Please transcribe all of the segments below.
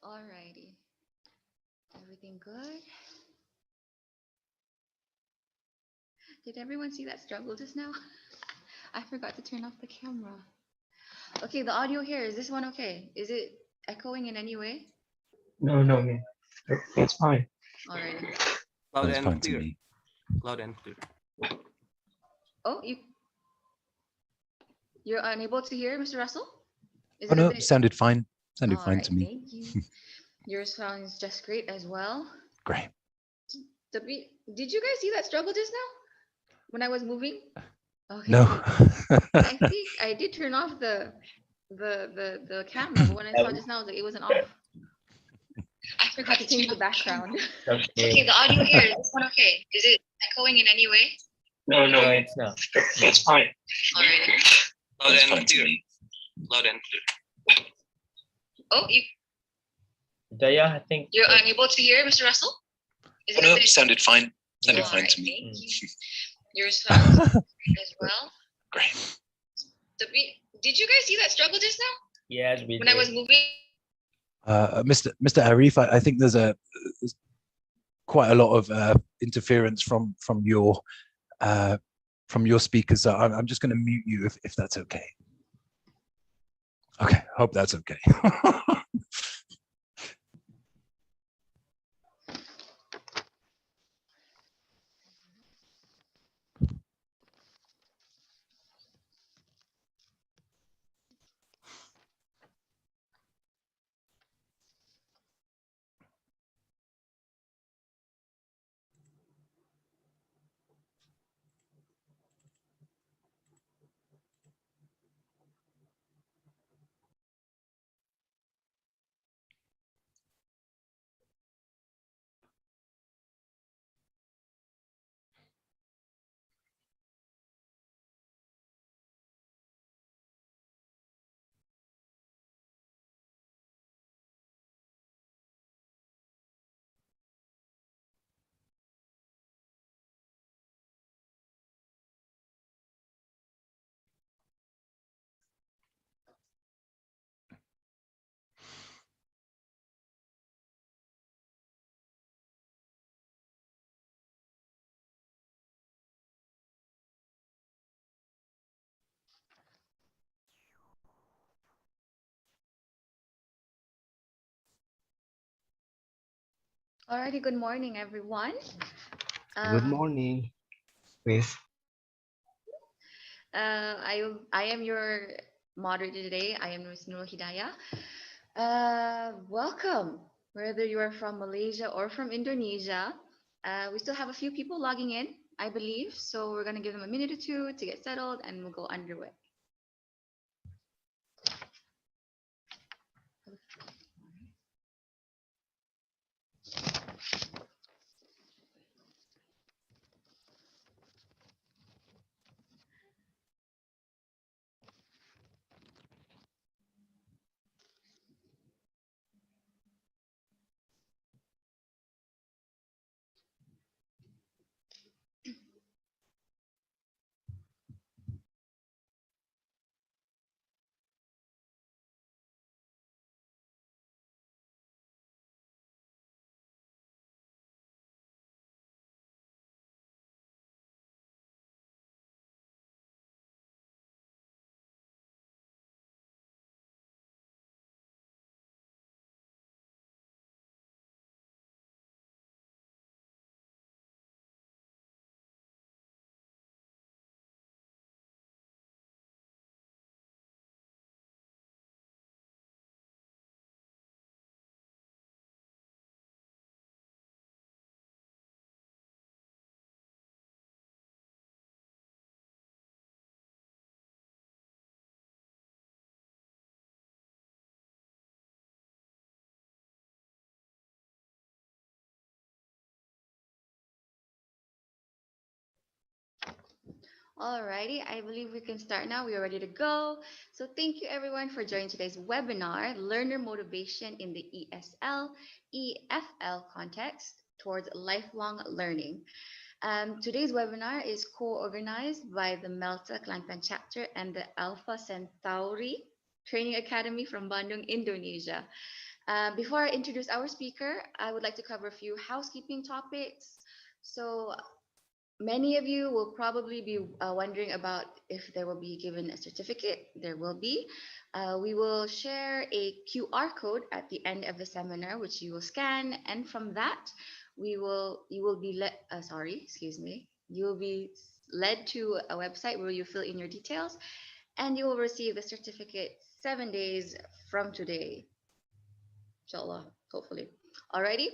Alrighty. Everything good? Did everyone see that struggle just now? I forgot to turn off the camera. Okay, the audio here, is this one okay? Is it echoing in any way? No, man. It's fine. Alrighty. Loud Sounds fine and to clear. me. Loud and clear. Oh, you're unable to hear, Mr. Russell? Is Oh it a no, bit... sounded fine. Sounded All fine right, to me. thank you. Yours sounds just great as well. Great. Did you guys see that struggle just now when I was moving? Okay, No. I think I did turn off the camera, but when I saw just now, it wasn't off. I forgot to change the background. Okay, the audio here, is this one okay? Is it echoing in any way? No, it's not. It's fine. Alright. Loud Sounds and fine to clear. me. Loud and clear. Oh, Daya, I think. you're unable to hear, Mr. Russell? Is Oh it a no, bit... sounded fine. Sounded All fine right, to me. thank you. Yours sounds great as well. Great. Did you guys see that struggle just now Yes, we when did. I was moving? Mr. Arif, I think there's quite a lot of interference from your speakers. So I'm just going to mute you if that's okay. Okay, hope that's okay. Alrighty, good morning, everyone. Good morning, Miss. I am your moderator today. I am Ms. Nur Hidayah. Welcome, whether you are from Malaysia or from Indonesia. We still have a few people logging in, I believe. So we're going to give them a minute or two to get settled and we'll go underway. Alrighty, I believe we can start now. We are ready to go. So thank you everyone for joining today's webinar, Learner Motivation in the ESL, EFL context towards lifelong learning. Today's webinar is co-organized by the Melta Kelantan chapter and the Alpha Centauri Training Academy from Bandung, Indonesia. Before I introduce our speaker, I would like to cover a few housekeeping topics. So many of you will probably be wondering about if there will be given a certificate. There will be. We will share a QR code at the end of the seminar, which you will scan, and from that, you will be you will be led to a website where you fill in your details, and you will receive the certificate 7 days from today. Inshallah, hopefully. Alrighty.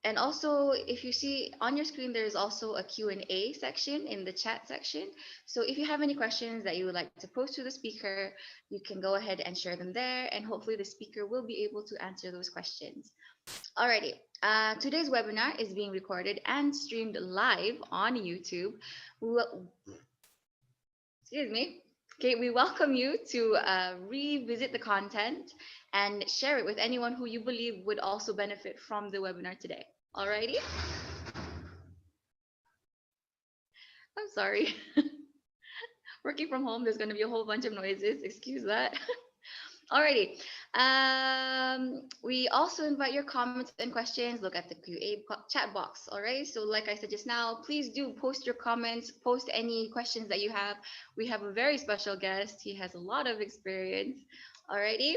And also, if you see on your screen, there is also a Q&A section in the chat section. So if you have any questions that you would like to pose to the speaker, you can go ahead and share them there, and hopefully the speaker will be able to answer those questions. Alrighty. Today's webinar is being recorded and streamed live on YouTube. Excuse me. Okay, we welcome you to revisit the content and share it with anyone who you believe would also benefit from the webinar today. Alrighty? I'm sorry. Working from home, there's going to be a whole bunch of noises. Excuse that. Alrighty. We also invite your comments and questions. Look at the QA chat box. All right. So like I said just now, please do post your comments, post any questions that you have. We have a very special guest. He has a lot of experience. Alrighty.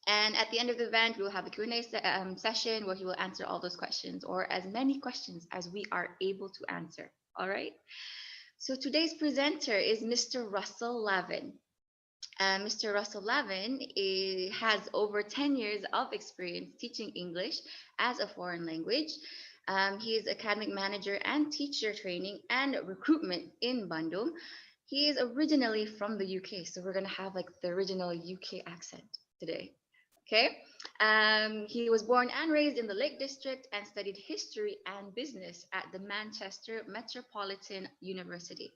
And at the end of the event, we'll have a Q&A session where he will answer all those questions, or as many questions as we are able to answer. All right. So today's presenter is Mr. Russell Lavin. Mr. Russell Lavin has over 10 years of experience teaching English as a foreign language. He is academic manager and teacher training and recruitment in Bandung. He is originally from the UK, so we're going to have like the original UK accent today. Okay. He was born and raised in the Lake District and studied history and business at the Manchester Metropolitan University.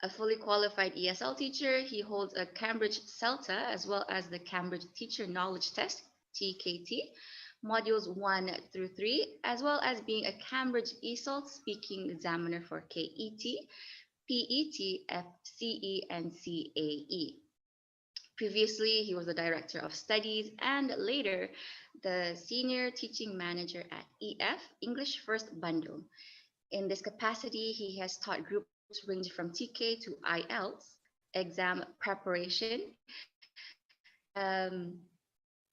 A fully qualified ESL teacher, he holds a Cambridge CELTA as well as the Cambridge Teacher Knowledge Test, TKT, modules 1 through 3, as well as being a Cambridge ESOL speaking examiner for KET, PET, FCE, and CAE. Previously, he was the Director of Studies and later the Senior Teaching Manager at EF, English First Bandung. In this capacity, he has taught groups range from TK to IELTS exam preparation.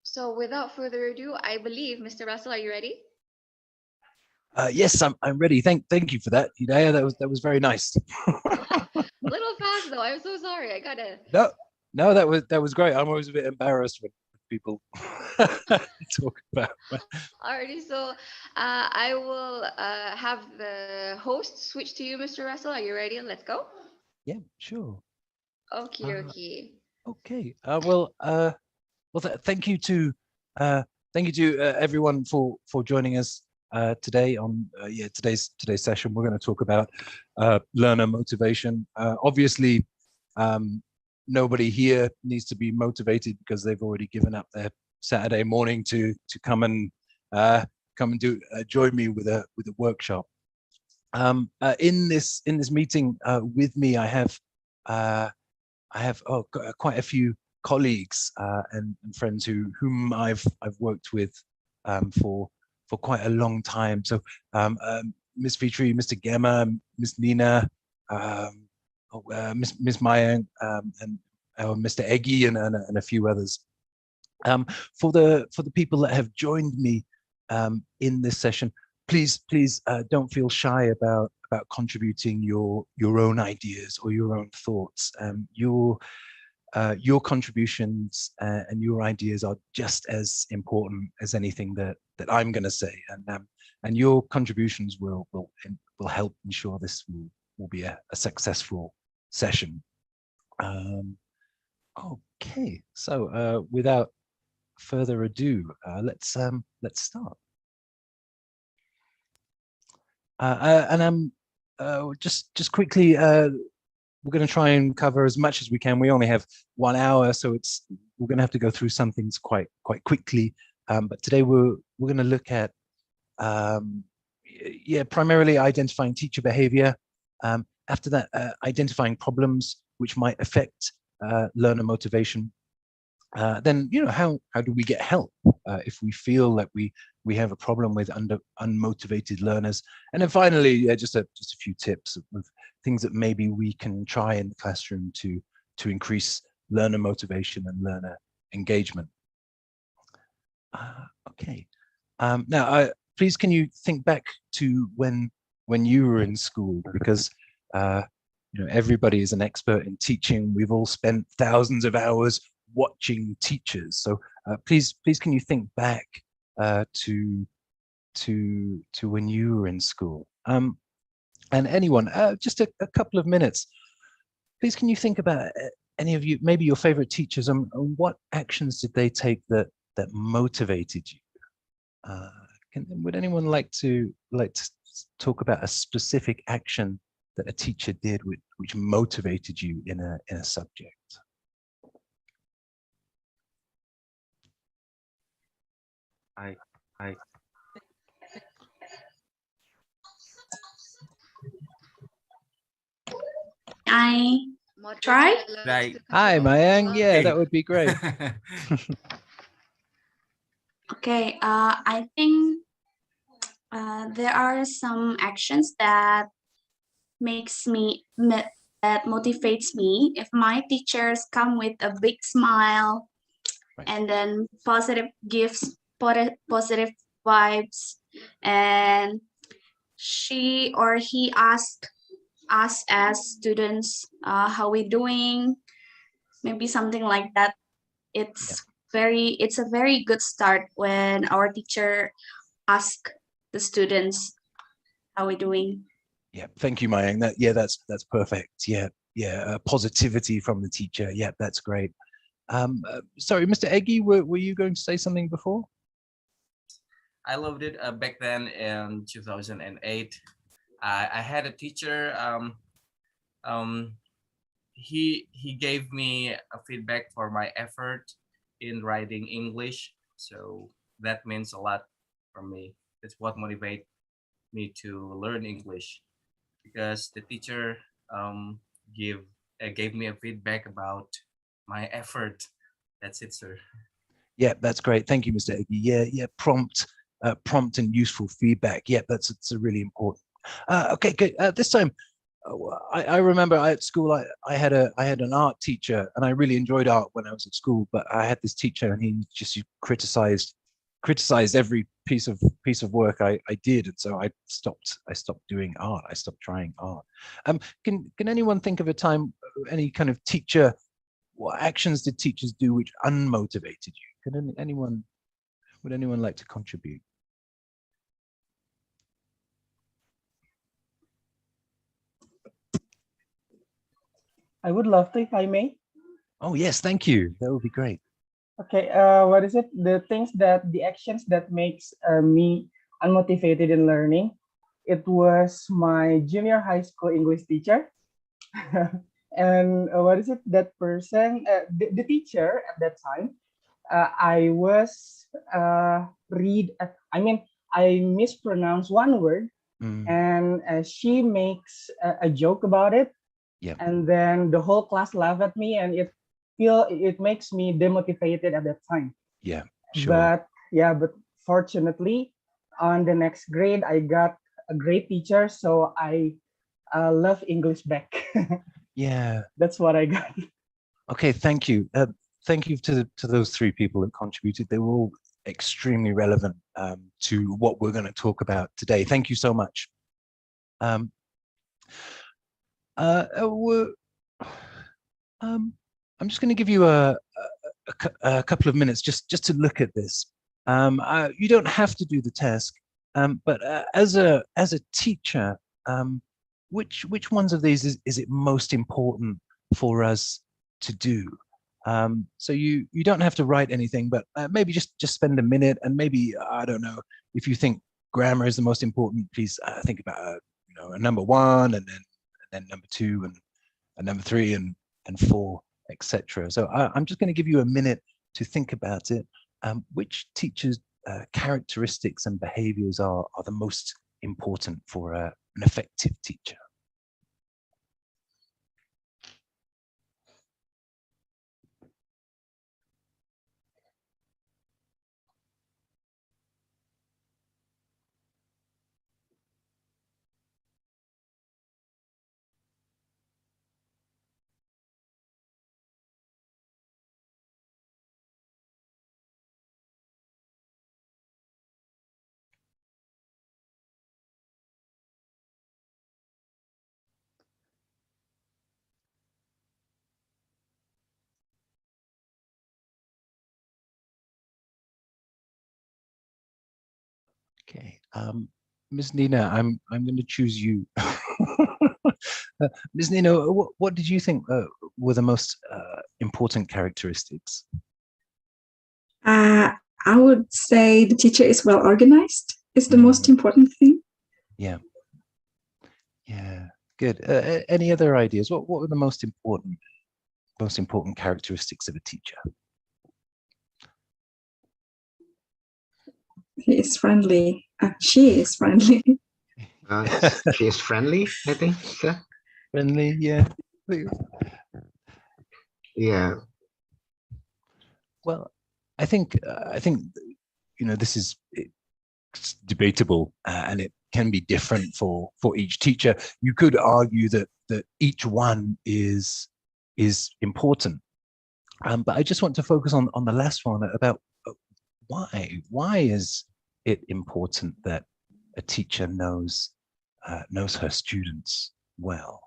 So without further ado, I believe, Mr. Russell, are you ready? Yes, I'm ready. Thank you for that, Hidayah. That was very nice. A little fast though. I'm so sorry. I gotta. No, that was great. I'm always a bit embarrassed when people talk about. Alrighty, so I will have the host switch to you, Mr. Russell. Are you ready? Let's go. Yeah, sure. Okay. Okay. Well, thank you to everyone for joining us today on today's session. We're going to talk about learner motivation. Obviously, nobody here needs to be motivated because they've already given up their Saturday morning to come and join me with a workshop. In this meeting with me, I have quite a few colleagues and friends whom I've worked with for quite a long time. So Miss Fitri, Mr. Gemma, Miss Nina, Miss Maya, and Mr. Eggy, and a few others. For the people that have joined me in this session, please don't feel shy about contributing your own ideas or your own thoughts. Your contributions and your ideas are just as important as anything that I'm going to say, and your contributions will help ensure this will be a successful session. Okay, so without further ado, let's start. And just quickly, we're going to try and cover as much as we can. We only have 1 hour, so we're going to have to go through some things quite quickly. But today we're going to look at primarily identifying teacher behavior. After that, identifying problems which might affect learner motivation, then how do we get help if we feel that we have a problem with unmotivated learners? And then finally, just a few tips of things that maybe we can try in the classroom to increase learner motivation and learner engagement. Okay. Now, please, can you think back to when you were in school? Because everybody is an expert in teaching. We've all spent thousands of hours watching teachers. So please, can you think back to when you were in school? And anyone, just a couple of minutes. Please, can you think about any of you, maybe your favorite teachers, and what actions did they take that motivated you? Would anyone like to talk about a specific action that a teacher did which motivated you in a subject? I try. Right. Hi, Mayang. Yeah, that would be great. Okay, I think there are some actions that that motivates me. If my teachers come with a big smile, Right. and then positive vibes, and she or he asked us as students how we doing, maybe something like that. It's a very good start when our teacher ask the students how we doing. Yeah, thank you, Mayang. That's perfect. Yeah, positivity from the teacher. Yeah, that's great. Sorry, Mr. Eggy, were you going to say something before? I loved it back then in 2008. I had a teacher. He gave me a feedback for my effort in writing English. So that means a lot for me. That's what motivates me to learn English, because the teacher gave me a feedback about my effort. That's it, sir. Yeah, that's great. Thank you, Mr. Eggy. Yeah, prompt and useful feedback. Yeah, that's really important. Okay, good. This time, I remember at school I had an art teacher, and I really enjoyed art when I was at school. But I had this teacher, and he just criticized every piece of work I did, and so I stopped doing art. I stopped trying art. Can anyone think of a time, any kind of teacher? What actions did teachers do which unmotivated you? Would anyone like to contribute? I would love to, if I may. Oh yes, thank you. That would be great. Okay, what is it? The actions that makes me unmotivated in learning. It was my junior high school English teacher. And what is it? That person, the teacher at that time, I was I mispronounced one word, and she makes a joke about it. Yeah. And then the whole class laughed at me, and it makes me demotivated at that time. Yeah, sure. But fortunately, on the next grade, I got a great teacher, so I love English back. Yeah. That's what I got. Okay, thank you. Thank you to those three people that contributed. They were all extremely relevant to what we're going to talk about today. Thank you so much. I'm just going to give you a couple of minutes just to look at this. You don't have to do the task, but as a teacher, which ones of these is it most important for us to do? So you don't have to write anything, but maybe just spend a minute, and maybe, I don't know, if you think grammar is the most important, please think about a number one, and then number two, and number three, and four, etc. So I'm just going to give you a minute to think about it. Which teachers' characteristics and behaviors are the most important for an effective teacher? Okay. Ms. Nina, I'm going to choose you. Ms. Nina, what did you think were the most important characteristics? I would say the teacher is well organized. It's the most important thing. Yeah. Yeah. Good. Any other ideas? What were the most important characteristics of a teacher? He is friendly. She is friendly. She is friendly, I think. Friendly, yeah. Yeah. Well, I think this is it's debatable, and it can be different for each teacher. You could argue that each one is important, but I just want to focus on the last one about why is it important that a teacher knows her students well.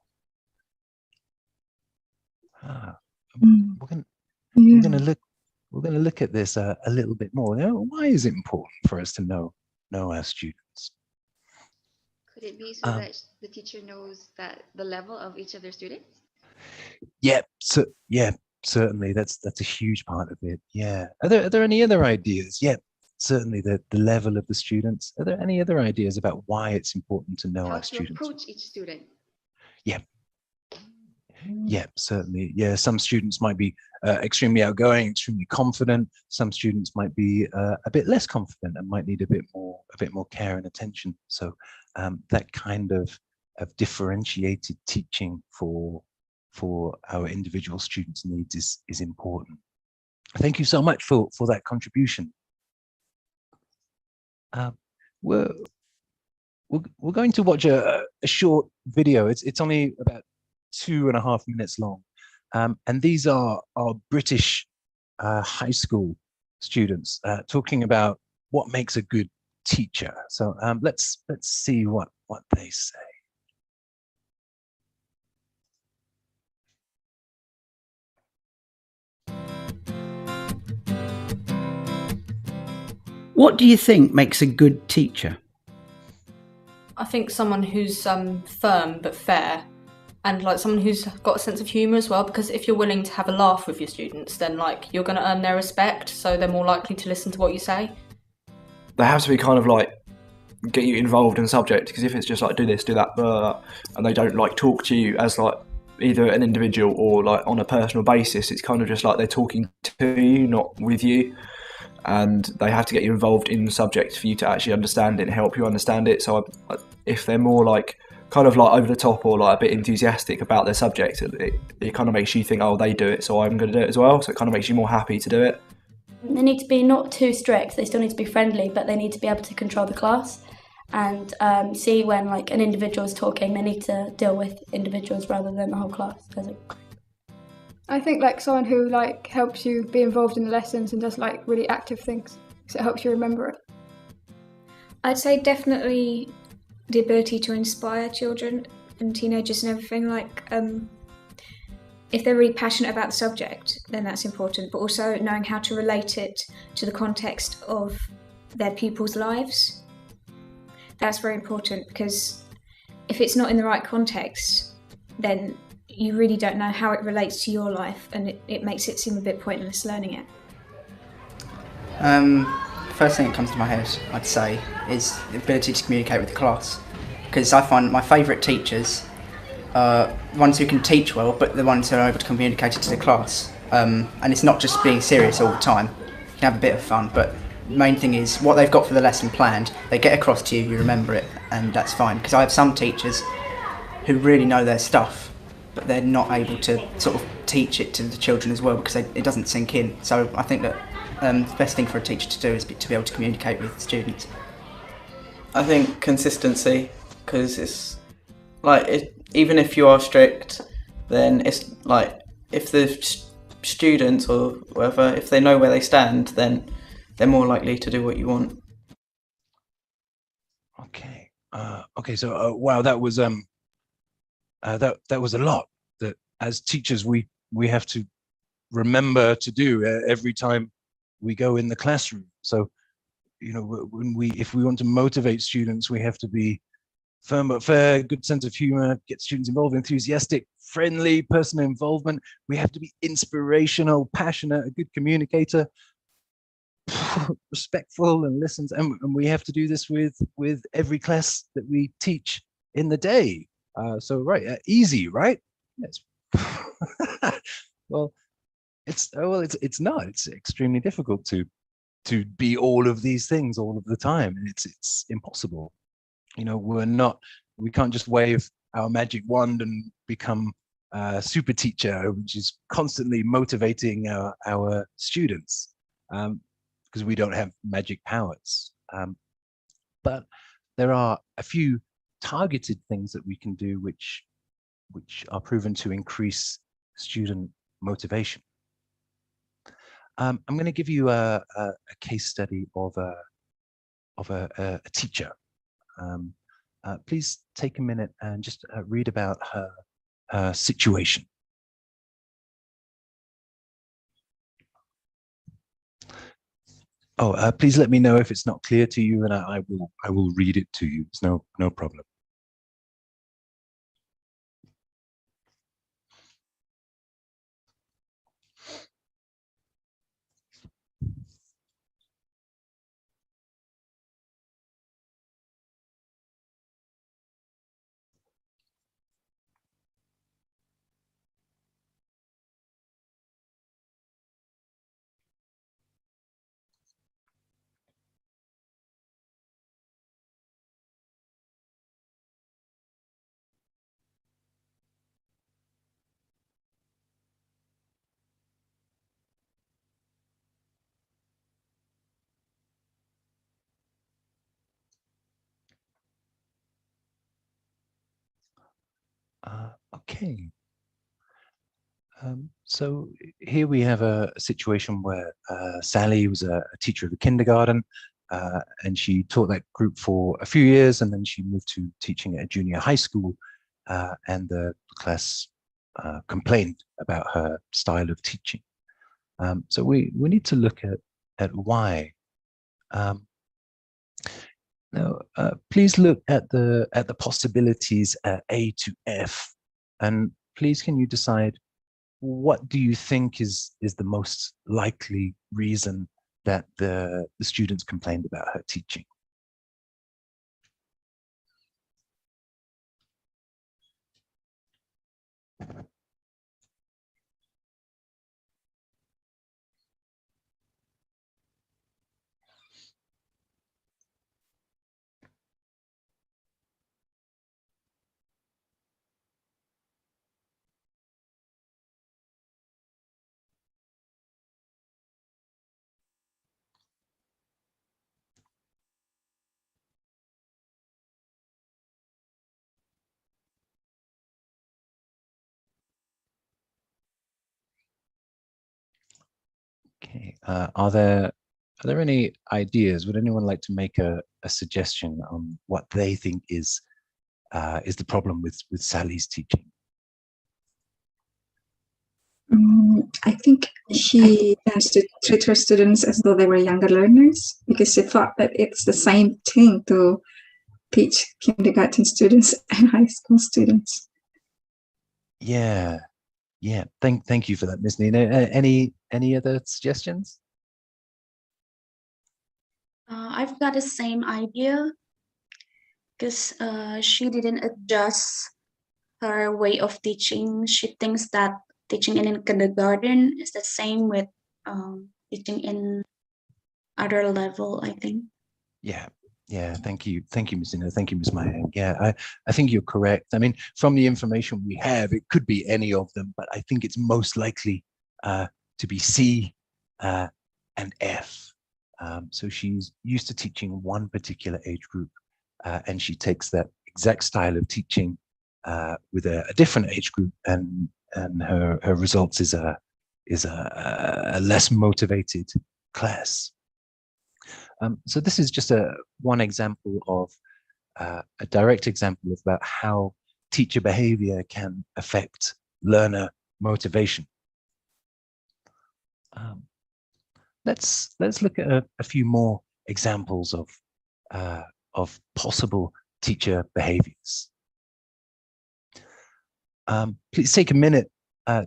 We're going to look at this a little bit more. Why is it important for us to know our students? Could it be so that the teacher knows that the level of each of their students? Yeah, certainly. That's a huge part of it. Yeah. Are there any other ideas? Yeah, certainly the level of the students. Are there any other ideas about why it's important to know How our to students? approach each student? Yeah, certainly. Yeah, some students might be extremely outgoing, extremely confident. Some students might be a bit less confident and might need a bit more care and attention. So that kind of differentiated teaching for our individual students' needs is important. Thank you so much for that contribution. We're going to watch a short video. It's only about 2.5 minutes long, and these are British high school students talking about what makes a good teacher. So let's see what they say. What do you think makes a good teacher? I think someone who's firm but fair, and like someone who's got a sense of humour as well, because if you're willing to have a laugh with your students, then like you're going to earn their respect, so they're more likely to listen to what you say. They have to be kind of like get you involved in the subject, because if it's just like do this, do that, and they don't like talk to you as like either an individual or like on a personal basis, it's kind of just like they're talking to you, not with you. And they have to get you involved in the subject for you to actually understand it and help you understand it. So if they're more like kind of like over the top or like a bit enthusiastic about their subject, it kind of makes you think, oh, they do it, so I'm going to do it as well. So it kind of makes you more happy to do it. They need to be not too strict. They still need to be friendly, but they need to be able to control the class and see when like an individual is talking. They need to deal with individuals rather than the whole class. I think like someone who like helps you be involved in the lessons and does like really active things, so it helps you remember it. I'd say definitely the ability to inspire children and teenagers and everything. Like if they're really passionate about the subject, then that's important, but also knowing how to relate it to the context of their pupils' lives. That's very important, because if it's not in the right context, then you really don't know how it relates to your life, and it makes it seem a bit pointless learning it. First thing that comes to my head, I'd say, is the ability to communicate with the class, because I find my favourite teachers are ones who can teach well, but the ones who are able to communicate it to the class. And it's not just being serious all the time. You can have a bit of fun, but the main thing is what they've got for the lesson planned, they get across to you, you remember it, and that's fine. Because I have some teachers who really know their stuff, but they're not able to sort of teach it to the children as well, because it doesn't sink in. So I think that the best thing for a teacher to do is to be able to communicate with students. I think consistency, because it's like even if you are strict, then it's like if the students or whatever, if they know where they stand, then they're more likely to do what you want. Okay. Okay. So wow, that was that was a lot that as teachers we have to remember to do every time we go in the classroom. So you know, if we want to motivate students, we have to be firm but fair, good sense of humor, get students involved, enthusiastic, friendly, personal involvement. We have to be inspirational, passionate, a good communicator, respectful, and listens. And we have to do this with every class that we teach in the day. So right, easy, right? Yes. Well, it's not. It's extremely difficult to be all of these things all of the time. It's impossible. You know, we can't just wave our magic wand and become a super teacher, which is constantly motivating our students, because we don't have magic powers. But there are a few targeted things that we can do which are proven to increase student motivation. I'm going to give you a case study of a teacher. Please take a minute and just read about her situation. Oh, please let me know if it's not clear to you, and I will read it to you. It's no problem. Okay. So here we have a situation where Sally was a teacher of a kindergarten, and she taught that group for a few years, and then she moved to teaching at a junior high school, and the class complained about her style of teaching. So we need to look at why. Now, please look at the possibilities A to F, and please can you decide what do you think is the most likely reason that the students complained about her teaching? Okay, are there any ideas? Would anyone like to make a suggestion on what they think is the problem with Sally's teaching? I think she tends to treat her students as though they were younger learners, because she thought that it's the same thing to teach kindergarten students and high school students. Yeah. Thank you for that, Miss Nina. Any other suggestions? I've got the same idea, because she didn't adjust her way of teaching. She thinks that teaching in kindergarten is the same with teaching in other level, I think. Yeah. Thank you, Ms. Nina. Thank you, Ms. Maya. Yeah, I think you're correct. I mean, from the information we have, it could be any of them, but I think it's most likely to be C and F. So she's used to teaching one particular age group, and she takes that exact style of teaching with a different age group, and her results is a less motivated class. So this is just one example of a direct example of about how teacher behavior can affect learner motivation. Let's look at a few more examples of possible teacher behaviors. Please take a minute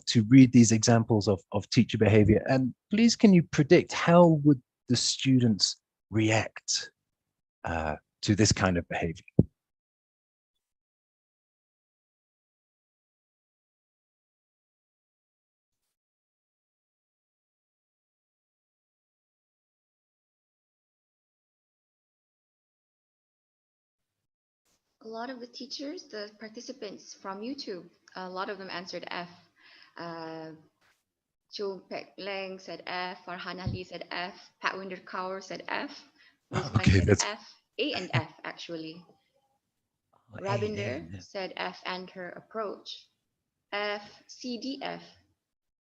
to read these examples of teacher behavior, and please can you predict how would the students react to this kind of behavior? A lot of the teachers, the participants from YouTube, a lot of them answered F. Chung Pek Leng said F. Farhana Lee said F. Pat Winder Kaur said F. Rosemary Okay, said that's F. A and F actually. Rabinder said F and her approach. F, C, D, F.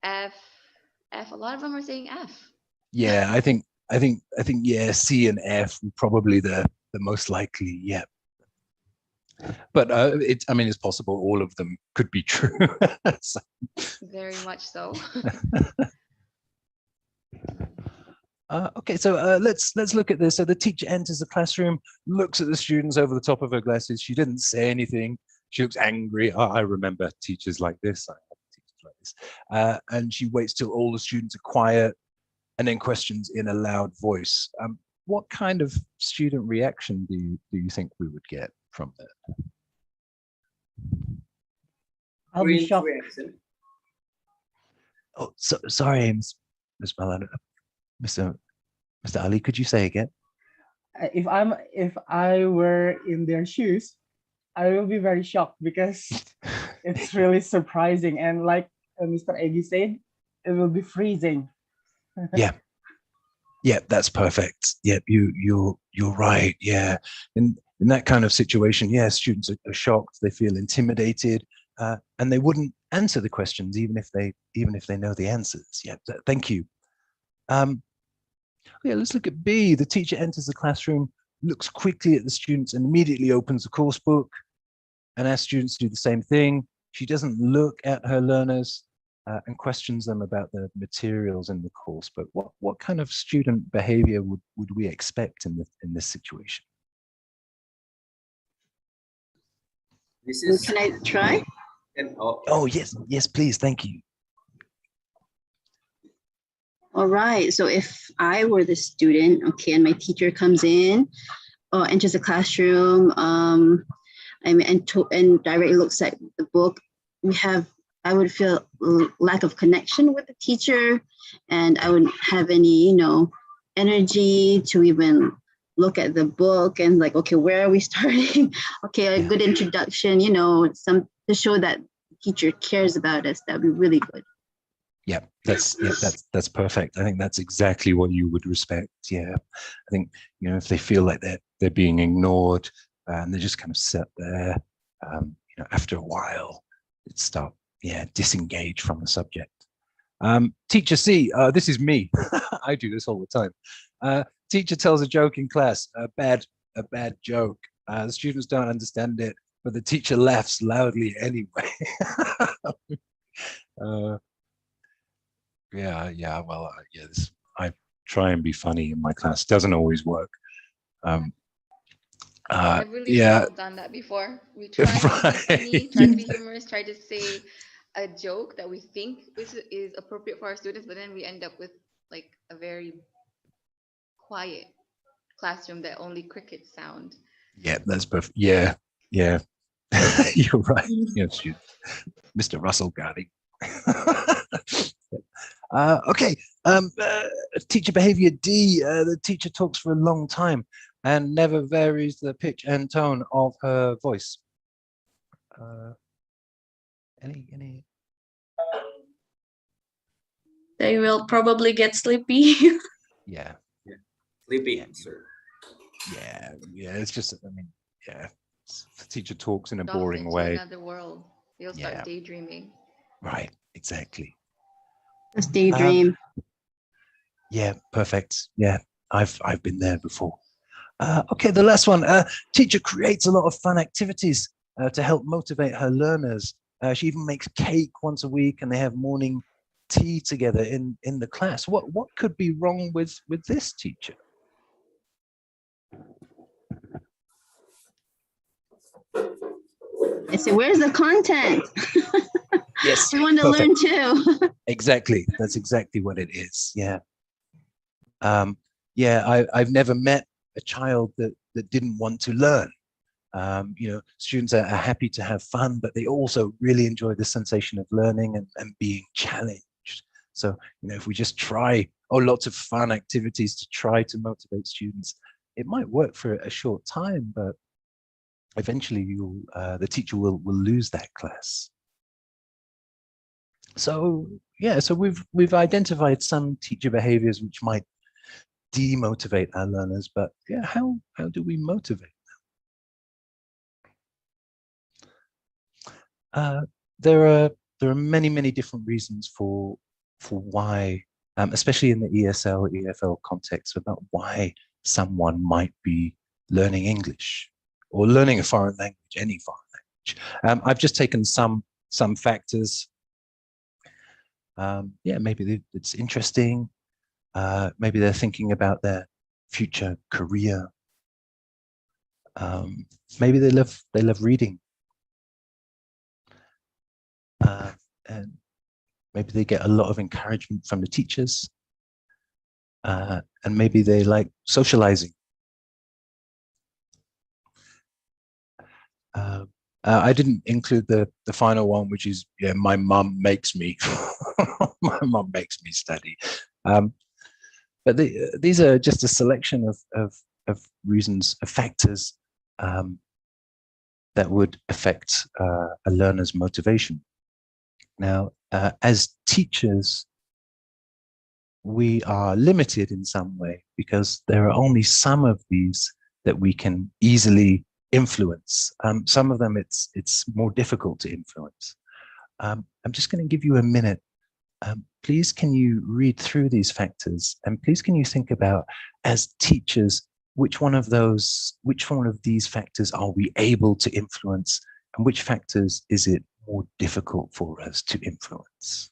F, F. A lot of them are saying F. yeah. I think yeah. C and F probably the most likely. Yeah. But I mean, it's possible all of them could be true. So. Very much so. Okay, so let's look at this. So the teacher enters the classroom, looks at the students over the top of her glasses. She didn't say anything. She looks angry. I remember teachers like this. I have teachers like this. And she waits till all the students are quiet, and then questions in a loud voice. What kind of student reaction do you think we would get from that? I'll be shocked. Oh, sorry, Ms. Malana. Mr. Ali, could you say again? If I were in their shoes, I will be very shocked because it's really surprising, and like Mr. Egi said, it will be freezing. Yeah, that's perfect. Yeah, you're right. Yeah, in that kind of situation, yeah, students are shocked. They feel intimidated, and they wouldn't answer the questions even if they know the answers. Yeah, thank you. Yeah, let's look at B. The teacher enters the classroom, looks quickly at the students, and immediately opens the course book and asks students to do the same thing. She doesn't look at her learners and questions them about the materials in the course. But what kind of student behavior would we expect in this situation? Can I try? Oh, yes, please. Thank you. All right, so if I were the student, okay, and my teacher comes in, enters the classroom, and directly looks at the book, I would feel lack of connection with the teacher, and I wouldn't have any, energy to even look at the book and like, okay, where are we starting? Okay, a good introduction, some to show that the teacher cares about us. That'd be really good. Yeah, that's perfect. I think that's exactly what you would respect. Yeah, I think if they feel like they're being ignored and they just kind of sit there, after a while, it start disengage from the subject. Teacher C, this is me. I do this all the time. Teacher tells a joke in class, a bad joke. The students don't understand it, but the teacher laughs loudly anyway. I try and be funny in my class. Doesn't always work. I believe we've all done that before. We try to be funny, try to be humorous, try to say a joke that we think is appropriate for our students, but then we end up with like a very quiet classroom that only crickets sound. Yeah, that's perfect. Yeah. You're right. Yes, Mr. Russell Gardy. Okay, teacher behavior D. The teacher talks for a long time and never varies the pitch and tone of her voice. Any? They will probably get sleepy. Yeah. Sleepy answer. Yeah. It's just, the teacher talks in a Off boring into way. another world. You'll start daydreaming. Right. Exactly. Just daydream. Yeah. Perfect. Yeah. I've been there before. Okay. The last one. Teacher creates a lot of fun activities to help motivate her learners. She even makes cake once a week, and they have morning tea together in the class. What could be wrong with this teacher? I say, where's the content? Yes, we want to perfect. learn too. Exactly. That's exactly what it is. Yeah. I've never met a child that didn't want to learn. Students are happy to have fun, but they also really enjoy the sensation of learning and being challenged. So, if we just try lots of fun activities to try to motivate students, it might work for a short time, but eventually the teacher will lose that class. So we've identified some teacher behaviors which might demotivate our learners, but how do we motivate them? There are many different reasons for why, especially in the ESL, EFL context, about why someone might be learning English or learning a foreign language, any foreign language. I've just taken some factors. Maybe it's interesting. Maybe they're thinking about their future career. Maybe they love reading, and maybe they get a lot of encouragement from the teachers, and maybe they like socializing. I didn't include the final one, which is my mum makes me. My mum makes me study. But these are just a selection of reasons, of factors that would affect a learner's motivation. Now, as teachers, we are limited in some way because there are only some of these that we can easily influence. Some of them it's more difficult to influence. I'm just going to give you a minute. Please, can you read through these factors, and please can you think about, as teachers, which one of these factors are we able to influence, and which factors is it more difficult for us to influence?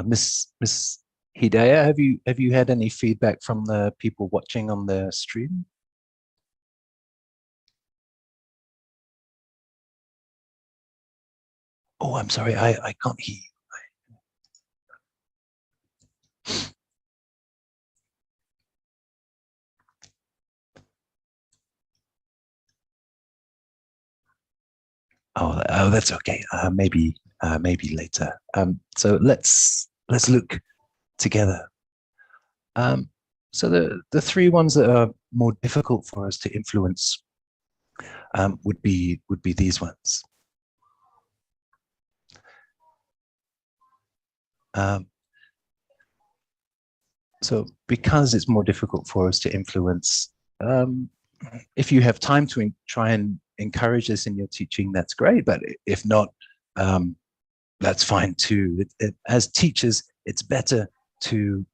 Miss Hidayah, have you had any feedback from the people watching on the stream? Oh, I'm sorry, I can't hear you. Oh, that's okay. Maybe later. So let's look together. So the three ones that are more difficult for us to influence would be these ones. So because it's more difficult for us to influence, if you have time to try and encourage this in your teaching, that's great. But if not, that's fine too. As teachers, it's better to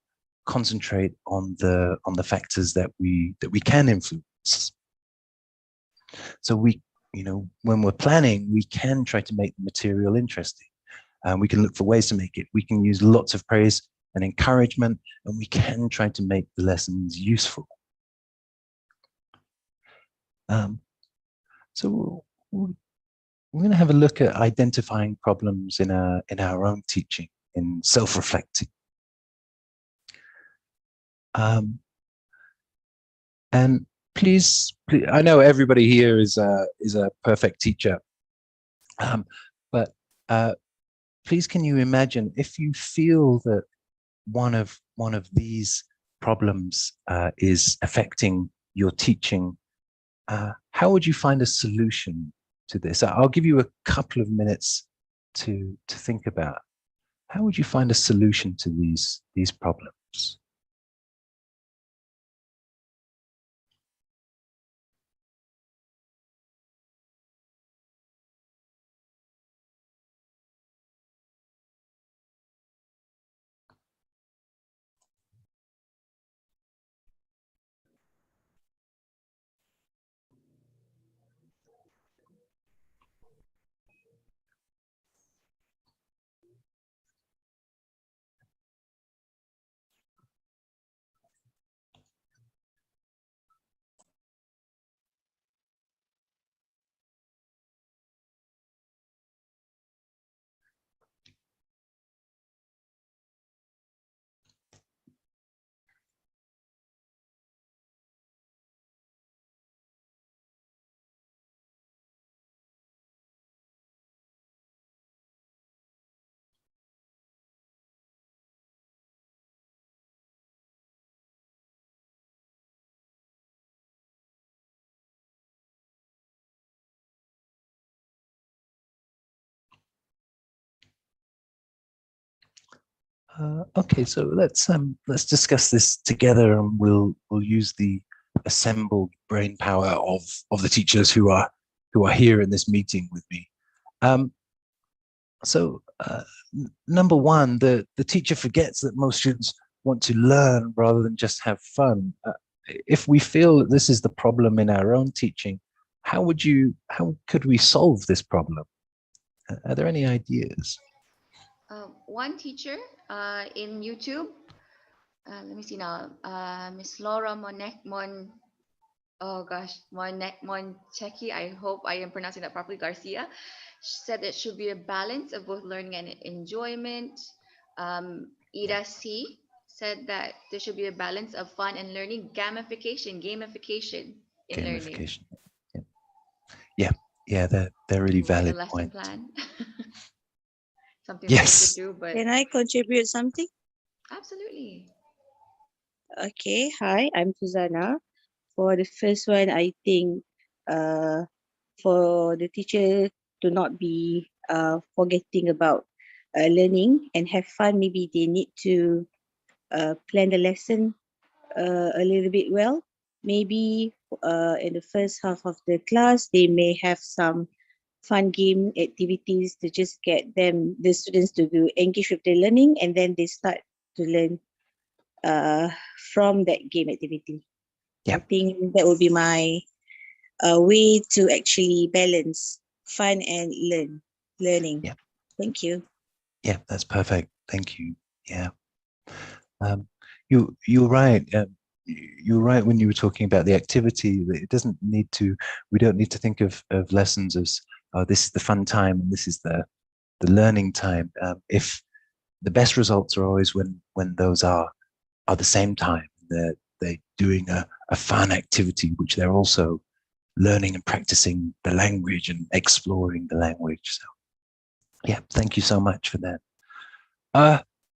concentrate on the factors that we can influence. So when we're planning, we can try to make the material interesting. We can look for ways to make it. We can use lots of praise and encouragement, and we can try to make the lessons useful. So we're going to have a look at identifying problems in our own teaching, in self-reflecting. And please, I know everybody here is a perfect teacher, but please, can you imagine if you feel that one of these problems is affecting your teaching? How would you find a solution to this? I'll give you a couple of minutes to think about how would you find a solution to these problems? Okay, so let's discuss this together, and we'll use the assembled brain power of the teachers who are here in this meeting with me. Number one, the teacher forgets that most students want to learn rather than just have fun. If we feel that this is the problem in our own teaching, how could we solve this problem? Are there any ideas? One teacher in YouTube, let me see now, Miss Laura Moncheki, I hope I am pronouncing that properly, Garcia, she said there should be a balance of both learning and enjoyment. Ida C said that there should be a balance of fun and learning. Gamification in learning. Yeah, they're really Write a valid lesson points. plan. Something Yes. that you could do, but Can I contribute something? absolutely. Okay, hi, I'm Susanna. For the first one, I think for the teacher to not be forgetting about learning and have fun, maybe they need to plan the lesson a little bit well. Maybe in the first half of the class, they may have some fun game activities to just get the students to engage with the learning, and then they start to learn from that game activity. Yeah. I think that would be my way to actually balance fun and learning. Yeah. Thank you. Yeah, that's perfect. Thank you. Yeah. You're right. You're right when you were talking about the activity. It doesn't need to. We don't need to think of lessons as this is the fun time and this is the learning time. If the best results are always when those are the same time. They're doing a fun activity which they're also learning and practicing the language and exploring the language. So yeah, thank you so much for that.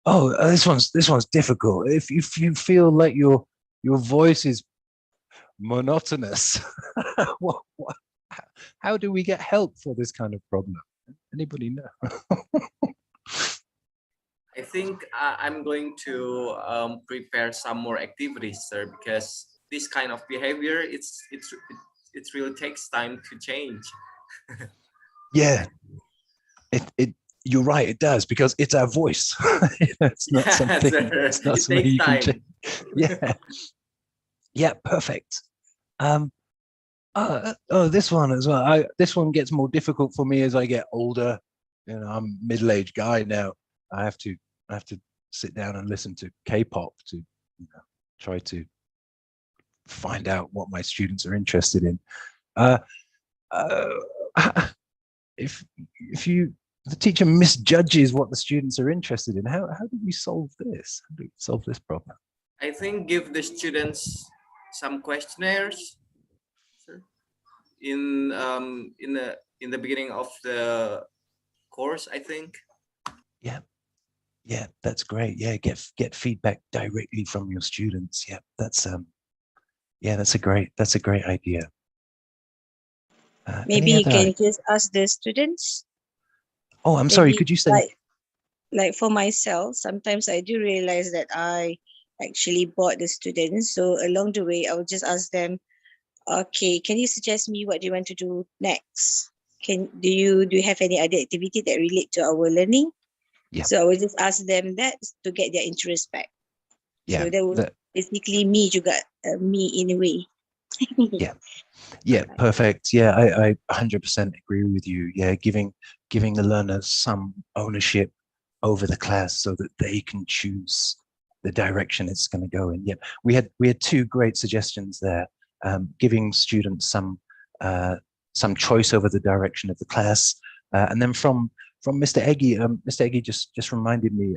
This one's difficult. If you feel like your voice is monotonous, how do we get help for this kind of problem? Anybody know? I think I'm going to prepare some more activities, sir, because this kind of behavior it really takes time to change. Yeah, you're right. It does, because it's our voice. It's not something. It's not something you can change. Yeah. Yeah. Perfect. This one as well. This one gets more difficult for me as I get older. You know, I'm a middle-aged guy now. I have to sit down and listen to K-pop to try to find out what my students are interested in. If the teacher misjudges what the students are interested in, how do we solve this? How do we solve this problem? I think give the students some questionnaires, sir, in the beginning of the course, I think. Yeah, that's great. Yeah, get feedback directly from your students. Yeah, that's a great idea. Maybe you can just ask the students. Oh, I'm sorry. Maybe Could you say? like like for myself, sometimes I do realize that I actually bored the students. So along the way, I would just ask them, okay, can you suggest me what do you want to do next? Do you have any other activity that relate to our learning? Yeah. So I will just ask them that to get their interest back. Yeah. So that was basically me juga, me in a way. Yeah. Yeah, perfect. Yeah, I 100% agree with you. Yeah, giving the learners some ownership over the class so that they can choose the direction it's going to go in. Yeah, we had two great suggestions there. Giving students some choice over the direction of the class, and then from Mr. Eggy, Mr. Eggy just reminded me,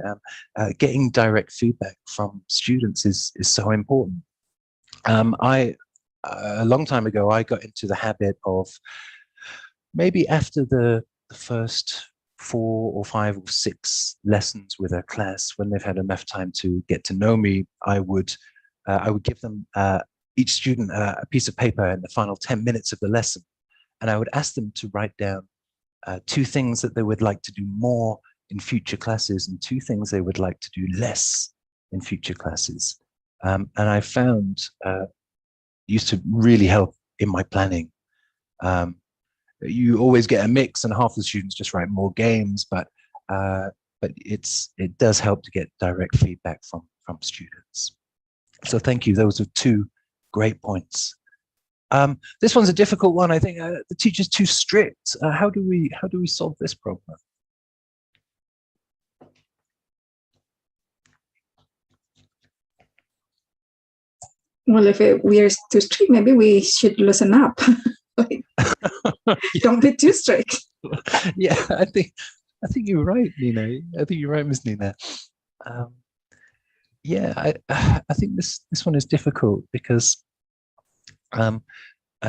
getting direct feedback from students is so important. A long time ago, I got into the habit of maybe after the first 4 or 5 or 6 lessons with a class, when they've had enough time to get to know me, I would give them each student a piece of paper in the final 10 minutes of the lesson, and I would ask them to write down 2 things that they would like to do more in future classes and 2 things they would like to do less in future classes. And I found used to really help in my planning. You always get a mix, and half the students just write more games, but it does help to get direct feedback from students. So thank you. Those are 2 great points. This one's a difficult one. I think the teacher's too strict. How do we solve this problem? Well, if we are too strict, maybe we should loosen up. Like, don't be too strict. Yeah, I think you're right, Nina. I think you're right, Miss Nina. Yeah, I think this one is difficult because I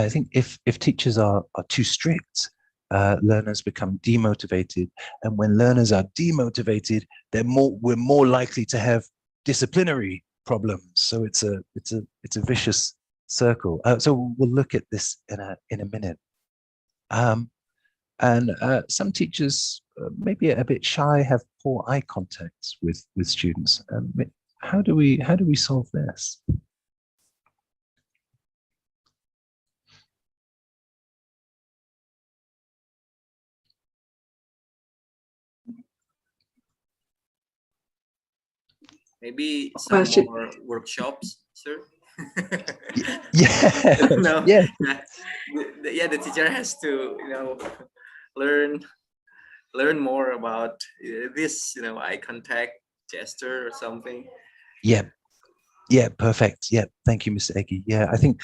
think if teachers are too strict, learners become demotivated, and when learners are demotivated, we're more likely to have disciplinary problems. So it's a vicious circle. So we'll look at this in a minute. And some teachers, maybe a bit shy, have poor eye contact with students. How do we solve this? Maybe some more workshops, sir. Yeah. No. Yeah. Yeah, the teacher has to, learn more about this, eye contact, gesture, or something. Yeah. Yeah, perfect. Yeah, thank you, Mr. Eggy. Yeah, I think,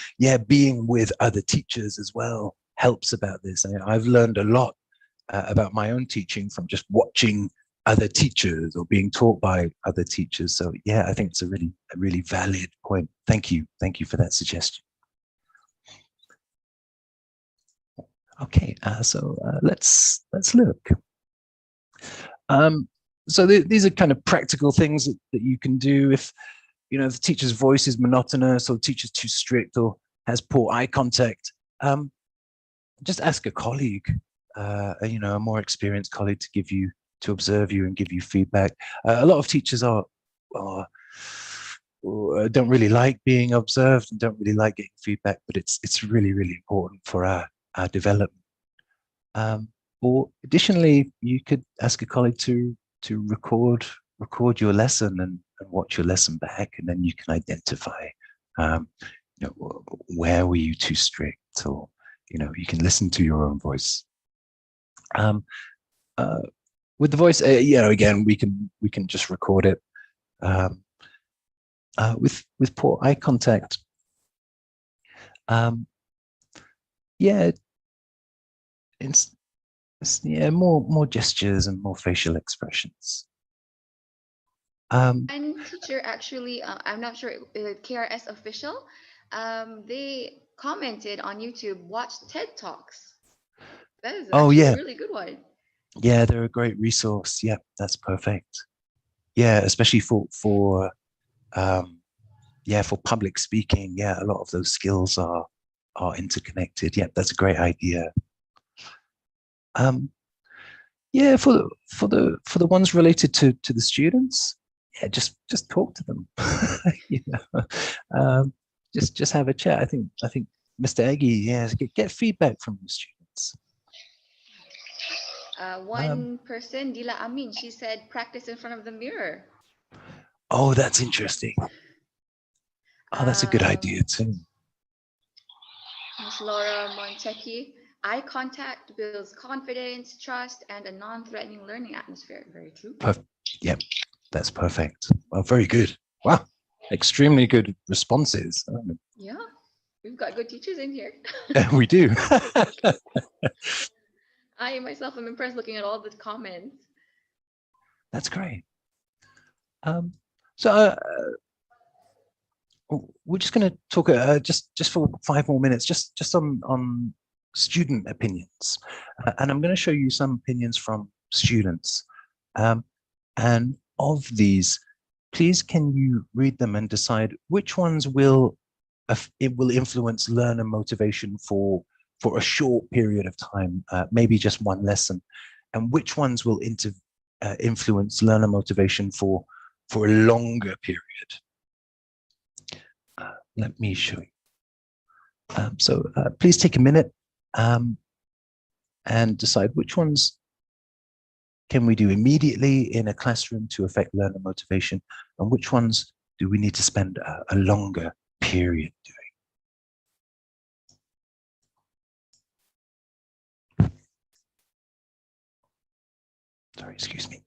being with other teachers as well helps about this. I've learned a lot about my own teaching from just watching other teachers or being taught by other teachers. So yeah, I think it's a really valid point. Thank you for that suggestion. Okay, so let's look. So these are kind of practical things that you can do if the teacher's voice is monotonous, or the teacher's too strict, or has poor eye contact. Just ask a colleague, a more experienced colleague, to observe you and give you feedback. A lot of teachers don't really like being observed and don't really like getting feedback, but it's really important for our development. Or additionally, you could ask a colleague to record your lesson and watch your lesson back, and then you can identify where were you too strict, or you can listen to your own voice. With the voice, again, we can just record it. With poor eye contact, it's more gestures and more facial expressions. And teacher, actually, I'm not sure, KRS official, they commented on YouTube, watch TED Talks. That is actually a really good one. Yeah, they're a great resource. Yeah, that's perfect. Yeah, especially for public speaking. Yeah, a lot of those skills are interconnected. Yeah, that's a great idea. Yeah, for the ones related to the students, yeah, just talk to them. You know, just have a chat. I think Mr. Eggy, yeah, get feedback from the students. One person, Dila Amin, she said practice in front of the mirror. Oh, that's interesting. Oh, that's a good idea too. Ms. Laura Montecchi, eye contact builds confidence, trust, and a non-threatening learning atmosphere. Very true. Yep, that's perfect. Well, very good. Wow, extremely good responses. Yeah, we've got good teachers in here. We do. I myself am impressed looking at all the comments. That's great. So we're just going to talk just for 5 more minutes, just on student opinions, and I'm going to show you some opinions from students, and of these, please can you read them and decide which ones will influence learner motivation for a short period of time, maybe just one lesson, and which ones will influence learner motivation for a longer period. Let me show you. So please take a minute and decide which ones can we do immediately in a classroom to affect learner motivation, and which ones do we need to spend a longer period doing. Sorry, excuse me.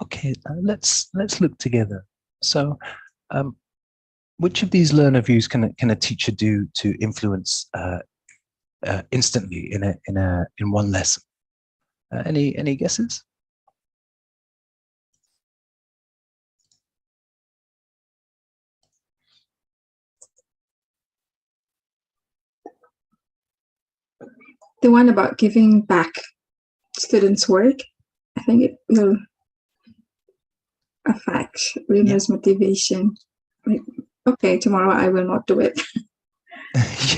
Okay, let's look together. So, which of these learner views can a teacher do to influence instantly in one lesson? Any guesses? The one about giving back students' work, I think it will affect learners' motivation. Like, okay, tomorrow I will not do it.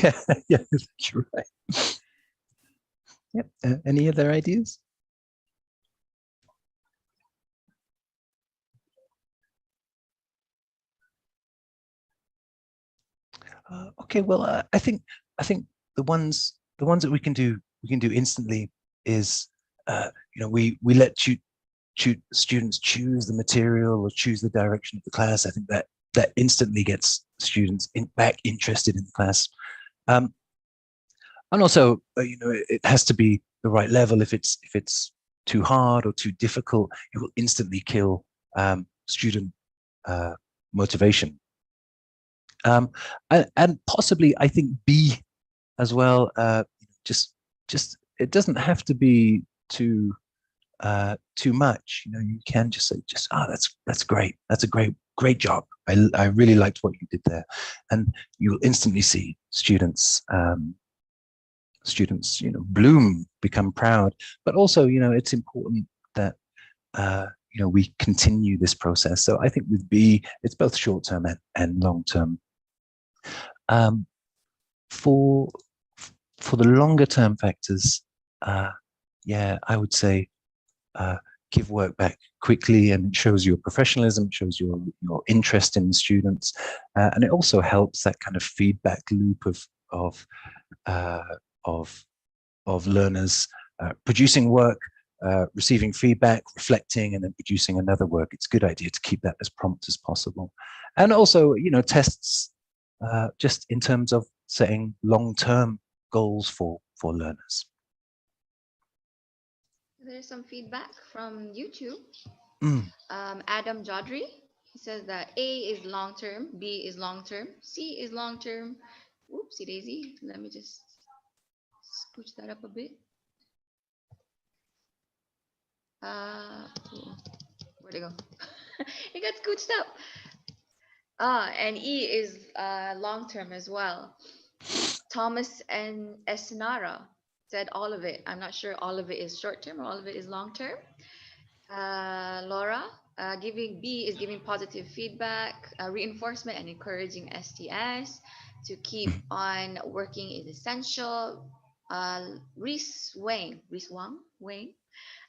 Yeah, you're right. Yep. Any other ideas? Okay, well, I think the ones that we can do instantly is we let students choose the material or choose the direction of the class. I think that instantly gets students back interested in the class, and also it has to be the right level. If it's too hard or too difficult, it will instantly kill student motivation. And possibly, I think B as well. Just it doesn't have to be too much. You can just say, that's great. That's a great job. I really liked what you did there, and you will instantly see students bloom, become proud. But also, it's important that we continue this process. So I think with B, it's both short term and long term. For the longer term factors, yeah, I would say give work back quickly, and it shows your professionalism, it shows your interest in the students, and it also helps that kind of feedback loop of learners producing work, receiving feedback, reflecting, and then producing another work. It's a good idea to keep that as prompt as possible. And also, tests just in terms of setting long-term goals for learners. There's some feedback from YouTube. Mm. Adam Jodri, he says that A is long-term, B is long-term, C is long-term. Oopsie daisy. Let me just scooch that up a bit. Where'd it go? It got scooched up. And E is long-term as well. Thomas and Esnara said all of it. I'm not sure all of it is short-term or all of it is long-term. Laura, B is giving positive feedback, reinforcement and encouraging STS. To keep on working is essential. Reese Wang,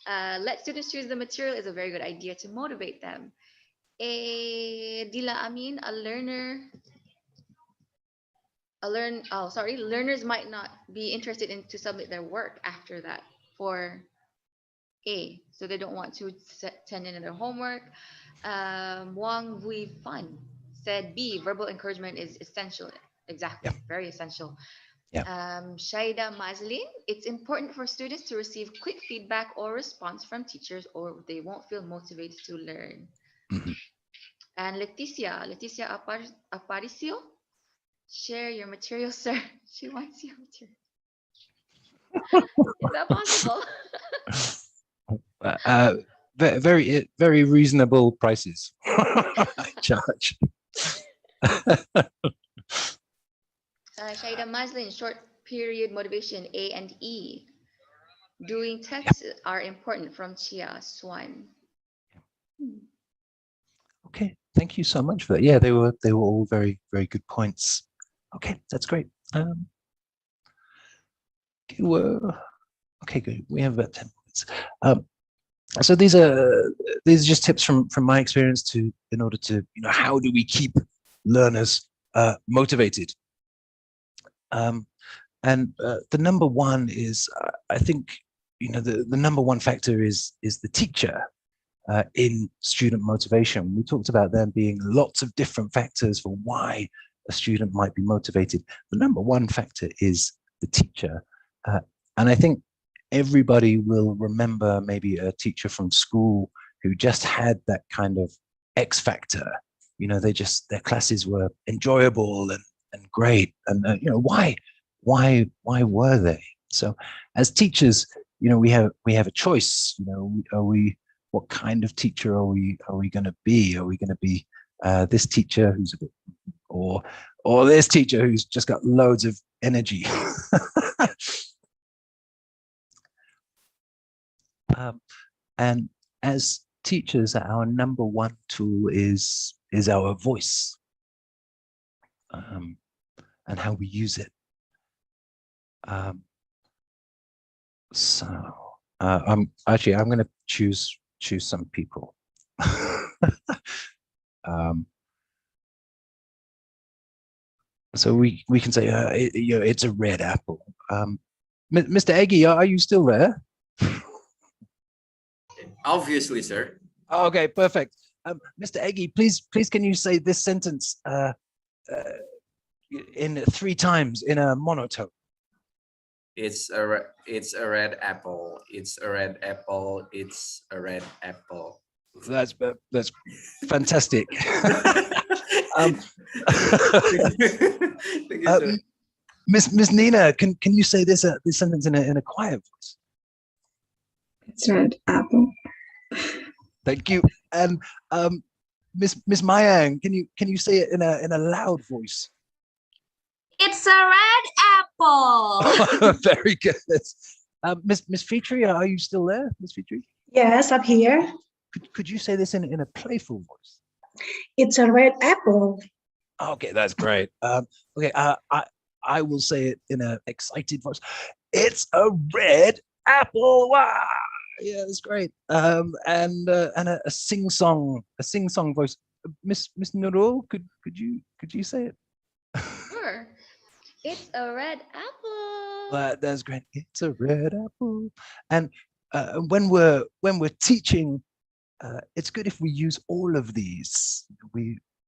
let students choose the material is a very good idea to motivate them. Dila Amin, learners might not be interested in to submit their work after that for A, so they don't want to send in their homework. Wang Vui Fun said B, verbal encouragement is essential. Exactly, very essential. Shaida Mazlin, it's important for students to receive quick feedback or response from teachers, or they won't feel motivated to learn. And Leticia Aparicio, share your material, sir. She wants your material. Is that possible? Very reasonable prices I charge. Shaida Maslin, short period motivation, A and E. Doing tests are important from Chia Swan. Okay, thank you so much for that. Yeah, they were all very good points. Okay, that's great. Okay, good. We have about 10 minutes. So these are just tips from my experience in order to how do we keep learners motivated. And the number one is I think the number one factor is the teacher in student motivation. We talked about there being lots of different factors for why a student might be motivated. The number one factor is the teacher, and I think everybody will remember maybe a teacher from school who just had that kind of X factor. Their classes were enjoyable and great, and why were they? So as teachers, we have a choice. What kind of teacher are we going to be? Are we going to be this teacher who's a bit, or this teacher who's just got loads of energy? And as teachers, our number one tool is our voice, and how we use it. I'm going to choose some people. So we can say it's a red apple. Mr. Eggy, are you still there? Obviously, sir. Okay, perfect. Mr. Eggy, please can you say this sentence in 3 times in a monotone? It's a red apple. It's a red apple. It's a red apple. That's fantastic. Miss Nina, can you say this sentence in a quiet voice? It's red apple. Thank you. And Miss Mayang, can you say it in a loud voice? It's a red apple. Very good. Miss Fitri, are you still there, Miss Fitri? Yes, I'm here. Could you say this in a playful voice? It's a red apple. Okay, that's great. Okay, I will say it in an excited voice. It's a red apple. Wow! Yeah, that's great. And a sing-song voice. Miss Nurul, could you say it? Sure. It's a red apple. That's great. It's a red apple. And when we're teaching, it's good if we use all of these.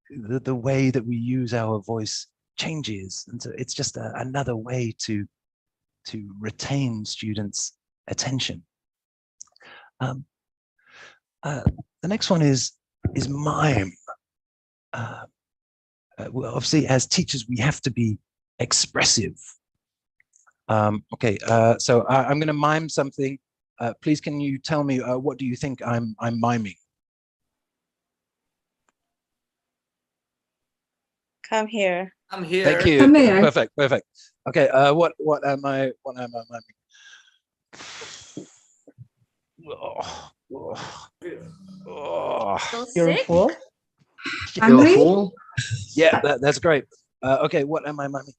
The way that we use our voice changes, and so it's just another way to retain students' attention. The next one is mime. Well, obviously, as teachers, we have to be expressive. Okay, so I'm going to mime something. Please, can you tell me what do you think I'm miming? Come here. I'm here. Thank you. Come here. Perfect. Okay, what am I miming? You're sick? full? Hungry? Yeah, that's great. Okay, what am I miming?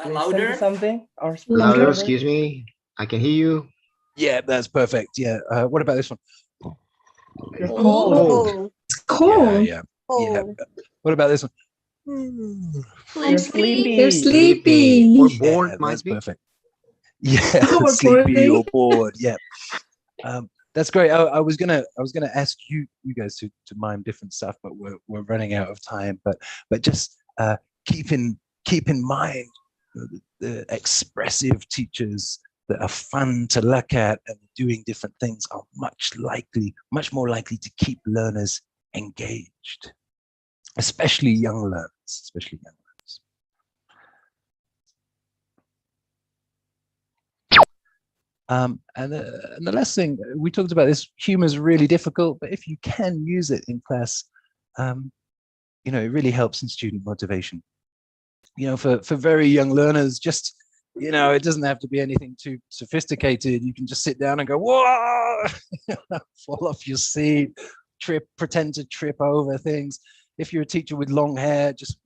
Listen to something or speak Louder, louder? excuse me. I can hear you. Yeah, that's perfect. Yeah. What about this one? You're cold. It's cold. Yeah. What about this one? You're sleepy. You're sleepy. Or bored, might that's be. perfect. Yeah, Or sleepy bored. or bored. Yeah. That's great. I was gonna ask you guys to mime different stuff, but we're running out of time. But just keep in mind the expressive teachers that are fun to look at and doing different things are much more likely to keep learners engaged, especially young learners. And the last thing we talked about, this humor is really difficult, but if you can use it in class, it really helps in student motivation. For very young learners, just it doesn't have to be anything too sophisticated. You can just sit down and go, whoa, fall off your seat, pretend to trip over things. If you're a teacher with long hair, just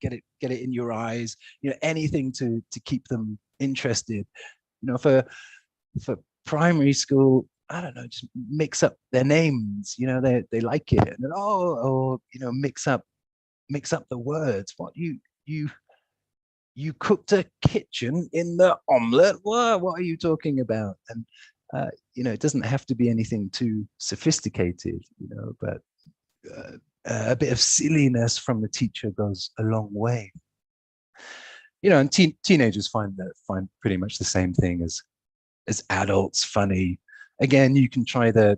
get it in your eyes. Anything to keep them interested. For primary school, I don't know, just mix up their names. They like it, and then mix up the words. What you cooked a kitchen in the omelette? What are you talking about? And it doesn't have to be anything too sophisticated, but a bit of silliness from the teacher goes a long way. And teenagers find pretty much the same thing as adults funny. Again, you can try the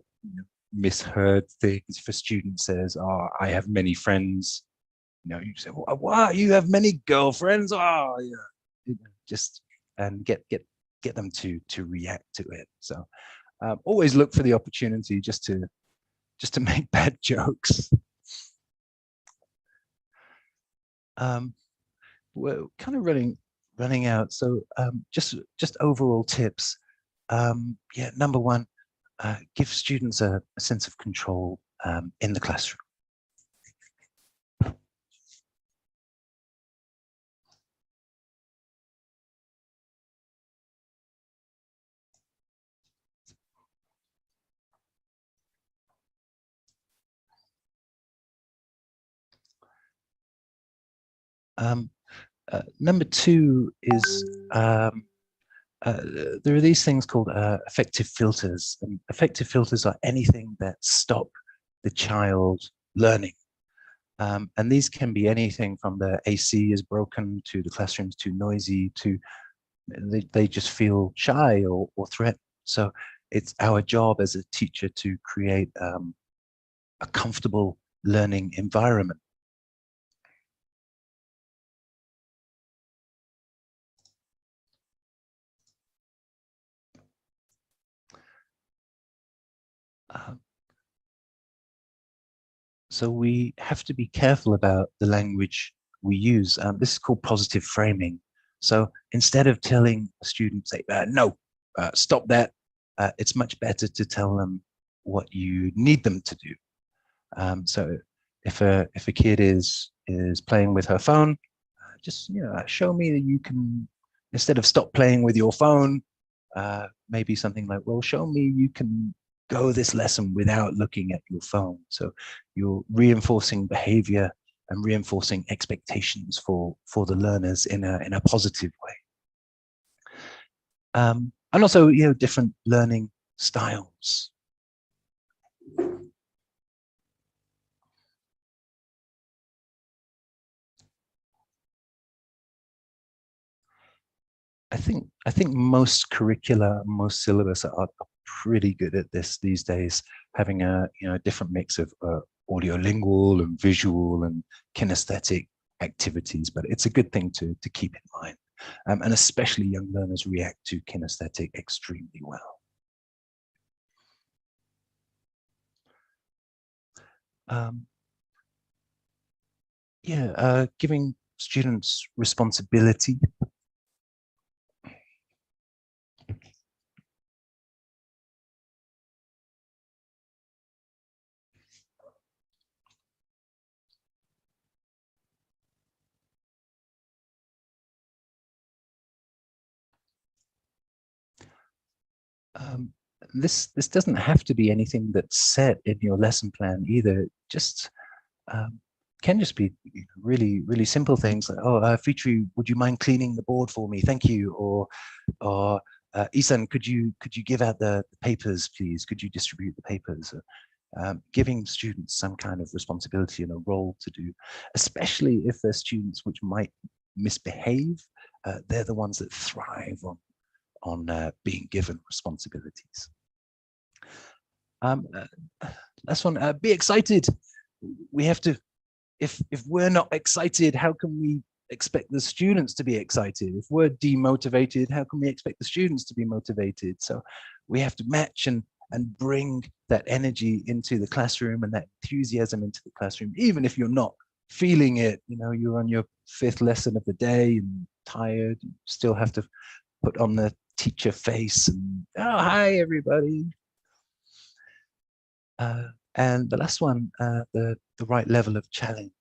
misheard things. If a student says, "Oh, I have many friends," you say, "Wow, you have many girlfriends?" Oh, yeah, just and get them to react to it. So always look for the opportunity just to make bad jokes. We're kind of running out. So just overall tips. Number one, give students a sense of control in the classroom. Number two is there are these things called effective filters. And effective filters are anything that stop the child learning. And these can be anything from the AC is broken to the classroom's too noisy to they just feel shy or threatened. So it's our job as a teacher to create a comfortable learning environment. So we have to be careful about the language we use. This is called positive framing. So instead of telling a student, say, no, stop that, it's much better to tell them what you need them to do. So if a kid is playing with her phone, just show me that you can, instead of stop playing with your phone, maybe something like, well, show me you can go this lesson without looking at your phone. So you're reinforcing behavior and reinforcing expectations for the learners in a positive way. And also, you know, different learning styles. I think most curricula, most syllabus are pretty good at this these days, having a different mix of audiolingual and visual and kinesthetic activities. But it's a good thing to keep in mind, and especially young learners react to kinesthetic extremely well. Giving students responsibility. This doesn't have to be anything that's set in your lesson plan either. Just can just be really simple things like, oh, Fitri, would you mind cleaning the board for me? Thank you. Or Isan, could you give out the papers, please? Could you distribute the papers? Giving students some kind of responsibility and a role to do, especially if they're students which might misbehave. They're the ones that thrive on being given responsibilities. Last one, be excited. We have to, if we're not excited, how can we expect the students to be excited? If we're demotivated, how can we expect the students to be motivated? So we have to match and bring that energy into the classroom and that enthusiasm into the classroom, even if you're not feeling it. You know, you're on your 5th lesson of the day and tired, you still have to put on the teacher face and, oh, hi everybody. And the last one, the right level of challenge.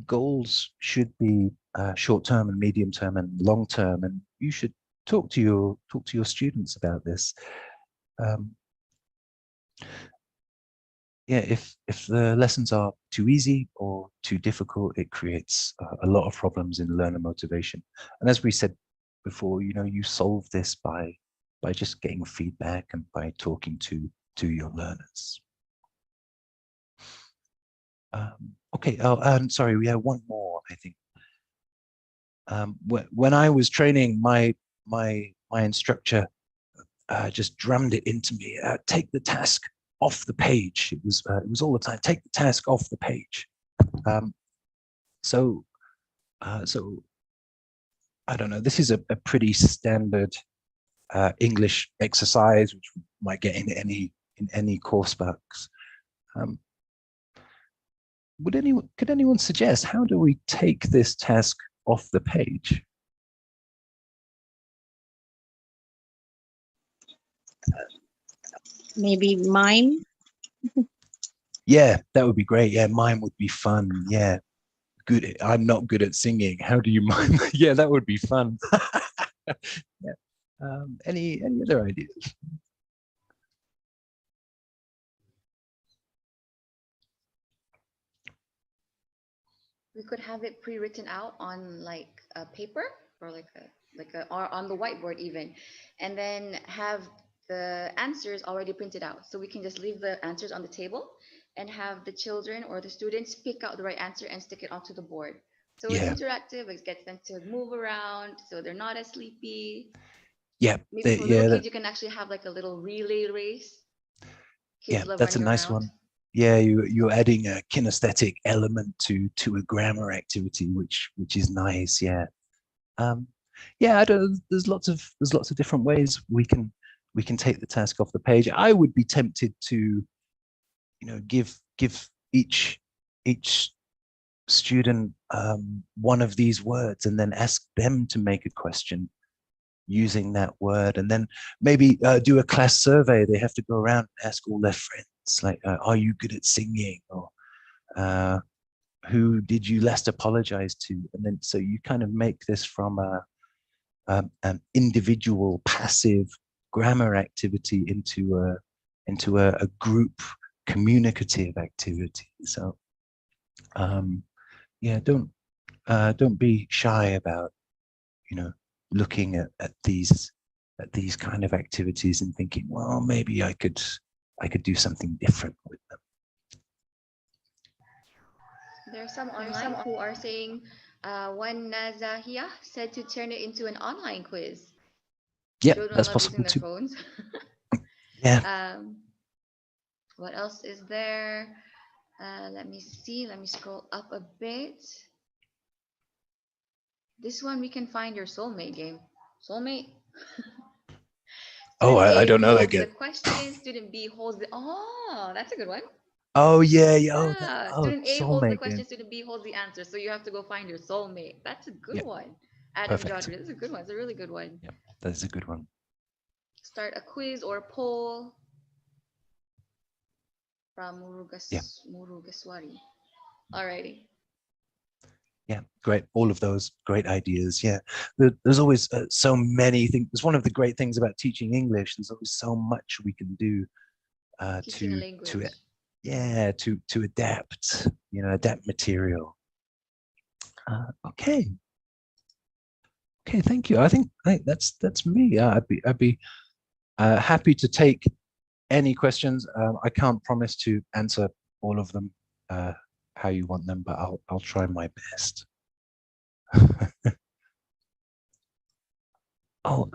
Goals should be short-term and medium-term and long-term, and you should talk to your students about this. If the lessons are too easy or too difficult, it creates a lot of problems in learner motivation. And as we said before, you know, you solve this by just getting feedback and by talking to your learners. Okay. Oh, and sorry, we have one more, I think. When I was training, my instructor just drummed it into me. Take the task off the page. It was all the time. Take the task off the page. So I don't know. This is a pretty standard English exercise, which we might get in any course books. Could anyone suggest, how do we take this task off the page? Maybe mime. Yeah, that would be great. Yeah, mime would be fun. Yeah, good. I'm not good at singing. How do you mime? Yeah, that would be fun. Yeah. Any other ideas? We could have it pre-written out on like a paper or or on the whiteboard even, and then have the answers already printed out. So we can just leave the answers on the table and have the children or the students pick out the right answer and stick it onto the board. So it's interactive. It gets them to move around, so they're not as sleepy. Yeah, maybe for little kids, you can actually have like a little relay race. Kids love that's a running nice around. one. Yeah, you're adding a kinesthetic element to a grammar activity, which is nice. Yeah, yeah. There's lots of different ways we can take the task off the page. I would be tempted to, you know, give each student one of these words and then ask them to make a question using that word, and then maybe do a class survey. They have to go around and ask all their friends, like, are you good at singing? Or who did you last apologize to? And then so you kind of make this from an individual passive grammar activity into a group communicative activity. So yeah, don't be shy about, you know, looking at these kind of activities and thinking, well, maybe I could do something different with them. There are some online who are saying, one Nazahia said to turn it into an online quiz. Yeah, Children that's love possible using their too. phones. Yeah. What else is there? Let me see. Let me scroll up a bit. This one, we can find your soulmate game. Soulmate. Oh, Student I A don't know that holds the game. question. Student B holds the. Oh, that's a good one. Oh yeah, yeah. Yeah. Student A holds the Soulmate question. game. Student B holds the answer. So you have to go find your soulmate. That's a good Yeah. one. Adam Perfect. Jodri. This is a good one. It's a really good one. Yeah, that is a good one. Start a quiz or a poll from Murugaswari. Alrighty. Yeah, great. All of those great ideas. Yeah, there's always so many things. It's one of the great things about teaching English. There's always so much we can do Teaching a to language. yeah, to adapt. You know, adapt material. Okay. Okay, thank you. I think that's me. I'd be happy to take any questions. I can't promise to answer all of them how you want them, but I'll try my best. Oh,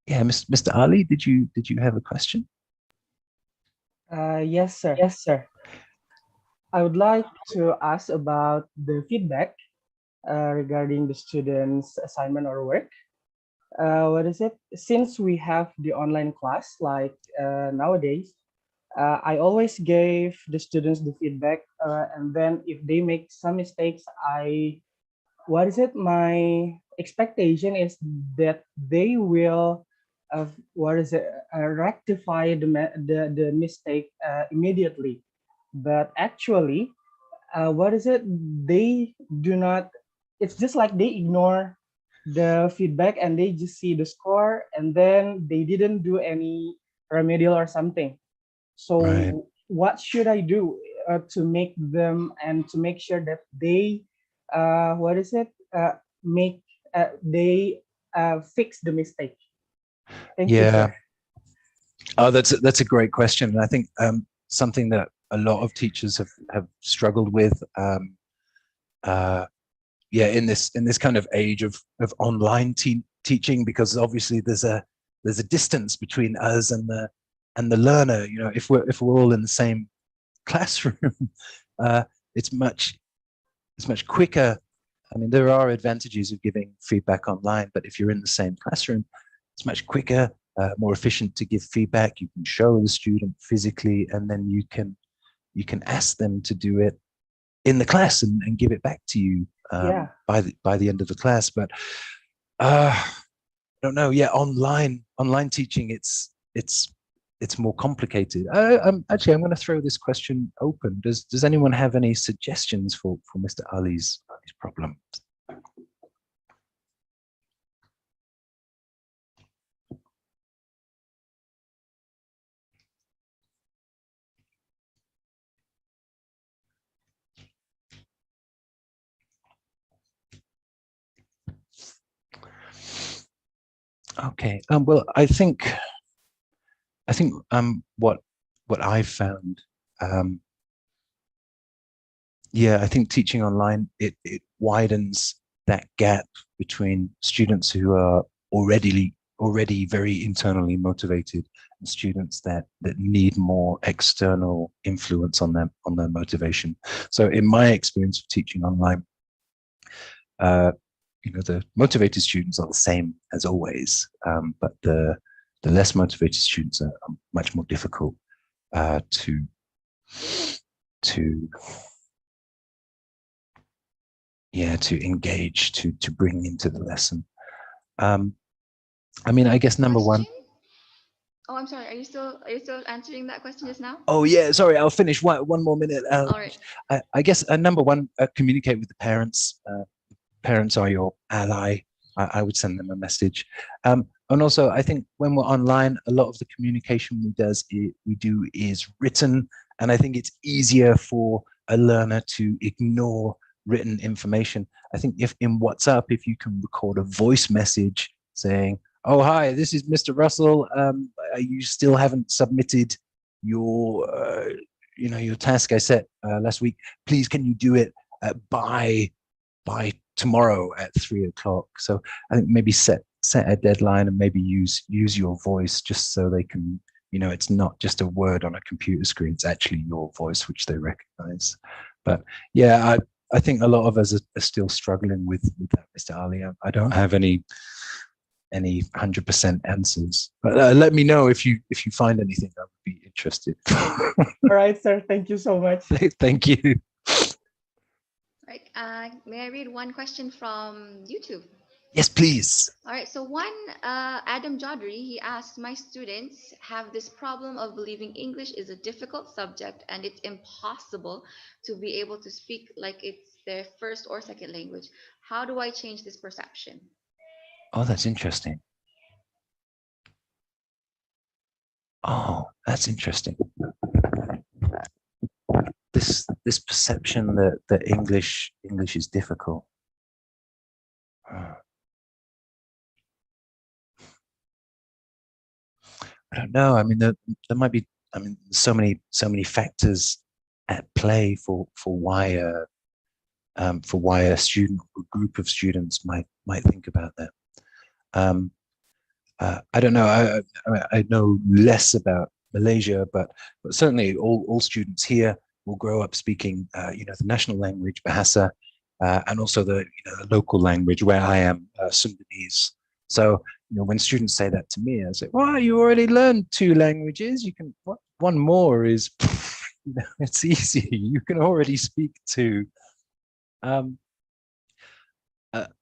yeah, Mr. Ali, did you have a question? Yes, sir. Yes, sir. I would like to ask about the feedback regarding the students' assignment or work. What is it? Since we have the online class, like nowadays, I always gave the students the feedback, and then if they make some mistakes, what is it? My expectation is that they will, rectify the mistake immediately. But actually, what is it? They do not. It's just like they ignore the feedback and they just see the score, and then they didn't do any remedial or something. So Right. what should I do to make them and to make sure that they make they fix the mistake? Thank you, Yeah. sir. Oh, that's a great question, and I think something that a lot of teachers have struggled with. Yeah, in this kind of age of online teaching, because obviously there's a distance between us and the learner. You know, if we're all in the same classroom, it's much quicker. I mean, there are advantages of giving feedback online, but if you're in the same classroom, it's much quicker, more efficient to give feedback. You can show the student physically, and then you can ask them to do it in the class and give it back to you by the end of the class. But I don't know. Yeah, online teaching, it's more complicated. I'm going to throw this question open. Does anyone have any suggestions for Mr. Ali's problem? Okay. Well, I think what I've found, yeah, I think teaching online, it widens that gap between students who are already very internally motivated and students that need more external influence on their motivation. So in my experience of teaching online, you know, the motivated students are the same as always, but the less motivated students are much more difficult to engage, to bring into the lesson. I mean, I guess number one. Oh, I'm sorry. Are you still answering that question just now? Oh yeah, sorry. I'll finish one more minute. All right. I guess number one, communicate with the parents. Parents are your ally. I would send them a message. And also, I think when we're online, a lot of the communication we do is written, and I think it's easier for a learner to ignore written information. I think if in WhatsApp, if you can record a voice message saying, "Oh hi, this is Mr. Russell. You still haven't submitted your your task I set last week. Please, can you do it by tomorrow at 3 o'clock?" So I think maybe set a deadline and maybe use your voice just so they can, it's not just a word on a computer screen, it's actually your voice which they recognize. But yeah, I think a lot of us are still struggling with that, Mr. Ali. I don't have any 100% answers, but let me know if you find anything. I would be interested. All right, sir. Thank you so much. Thank you. Right. May I read one question from YouTube? Yes, please. All right. So Adam Jodri, he asks, my students have this problem of believing English is a difficult subject and it's impossible to be able to speak like it's their first or second language. How do I change this perception? Oh, that's interesting. Oh, that's interesting. This perception that English is difficult. I don't know. I mean, there might be. I mean, so many factors at play for why a student or group of students might think about that. I don't know. I know less about Malaysia, but certainly all students here will grow up speaking, the national language, Bahasa, and also the local language where I am, Sundanese. So when students say that to me, I say, "Well, you already learned 2 languages. You can one more is, it's easy. You can already speak 2." But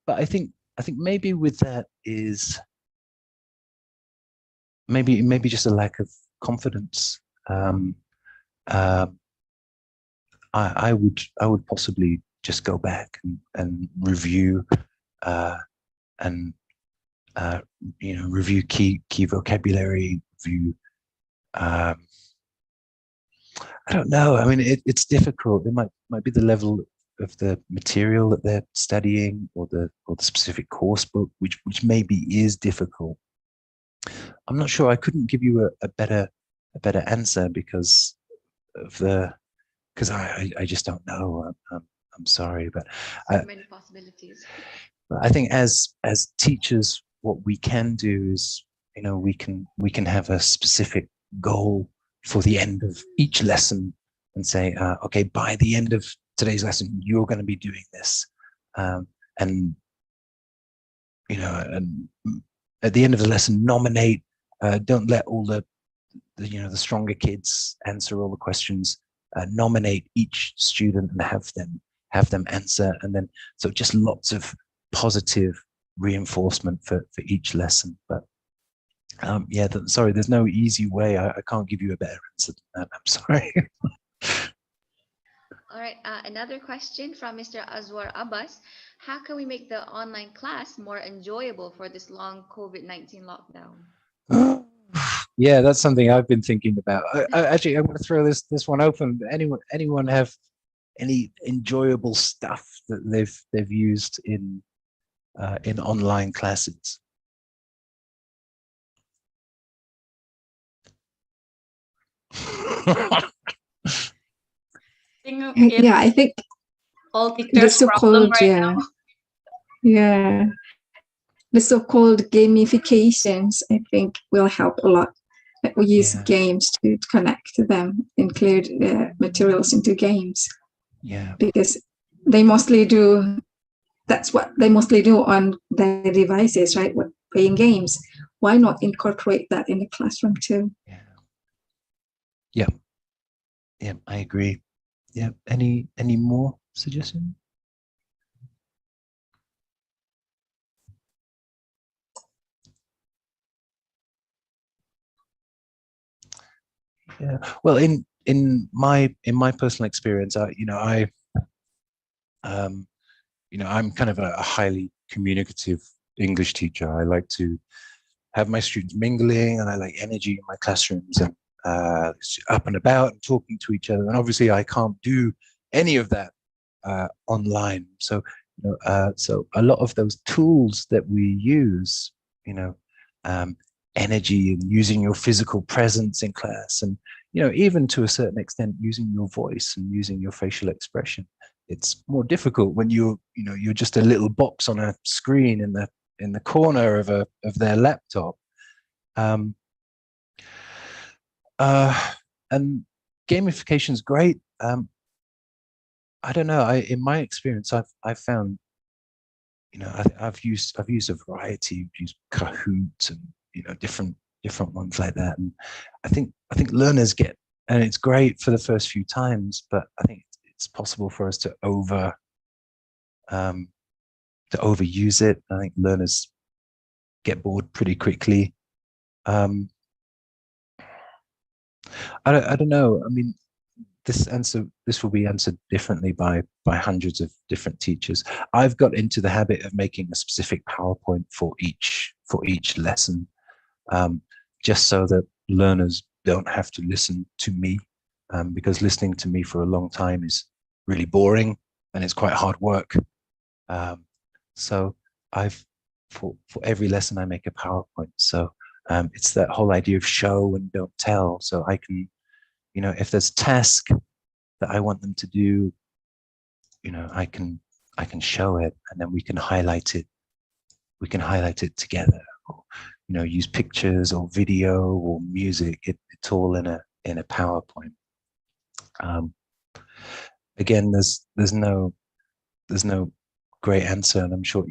I think maybe with that is maybe just a lack of confidence. I would possibly just go back and review review key vocabulary, review. I don't know. I mean, it's difficult. It might be the level of the material that they're studying or the specific course book, which maybe is difficult. I'm not sure. I couldn't give you a better answer because I just don't know. I'm sorry, but so many possibilities. I think as teachers, what we can do is, we can have a specific goal for the end of each lesson and say, okay, by the end of today's lesson, you're going to be doing this, and at the end of the lesson, nominate. Don't let all the stronger kids answer all the questions. Nominate each student and have them answer, and then so just lots of positive reinforcement for each lesson. But yeah, sorry, there's no easy way. I can't give you a better answer than that. I'm sorry. All right, another question from Mr. Azwar Abbas. How can we make the online class more enjoyable for this long COVID-19 lockdown? Yeah, that's something I've been thinking about. Actually, I'm going to throw this one open. Anyone have any enjoyable stuff that they've used in online classes? Yeah, I think all the teachers' problem so-called right now. yeah, the so-called gamifications, I think, will help a lot. Like we use games to connect to them, include materials into games. Yeah, because they mostly do. That's what they mostly do on their devices, right? Playing games. Why not incorporate that in the classroom too? Yeah, I agree. Yeah, any more suggestions? Yeah. Well, in my personal experience, I'm kind of a highly communicative English teacher. I like to have my students mingling, and I like energy in my classrooms and up and about and talking to each other. And obviously, I can't do any of that online. So, so a lot of those tools that we use, energy and using your physical presence in class, and even to a certain extent, using your voice and using your facial expression. It's more difficult when you're just a little box on a screen in the corner of their laptop. And gamification is great. I don't know. In my experience, I've found, I've used a variety. I've used Kahoot and different ones like that. And I think learners get, and it's great for the first few times, but I think it's possible for us to overuse it. I think learners get bored pretty quickly. I don't know. I mean, this will be answered differently by hundreds of different teachers. I've got into the habit of making a specific PowerPoint for each lesson, just so that learners don't have to listen to me, because listening to me for a long time is really boring and it's quite hard work. So for every lesson I make a PowerPoint. So it's that whole idea of show and don't tell. So I can, if there's a task that I want them to do, I can show it, and then we can highlight it. We can highlight it together, or use pictures or video or music. It's all in a PowerPoint. Again, there's no great answer, and I'm sure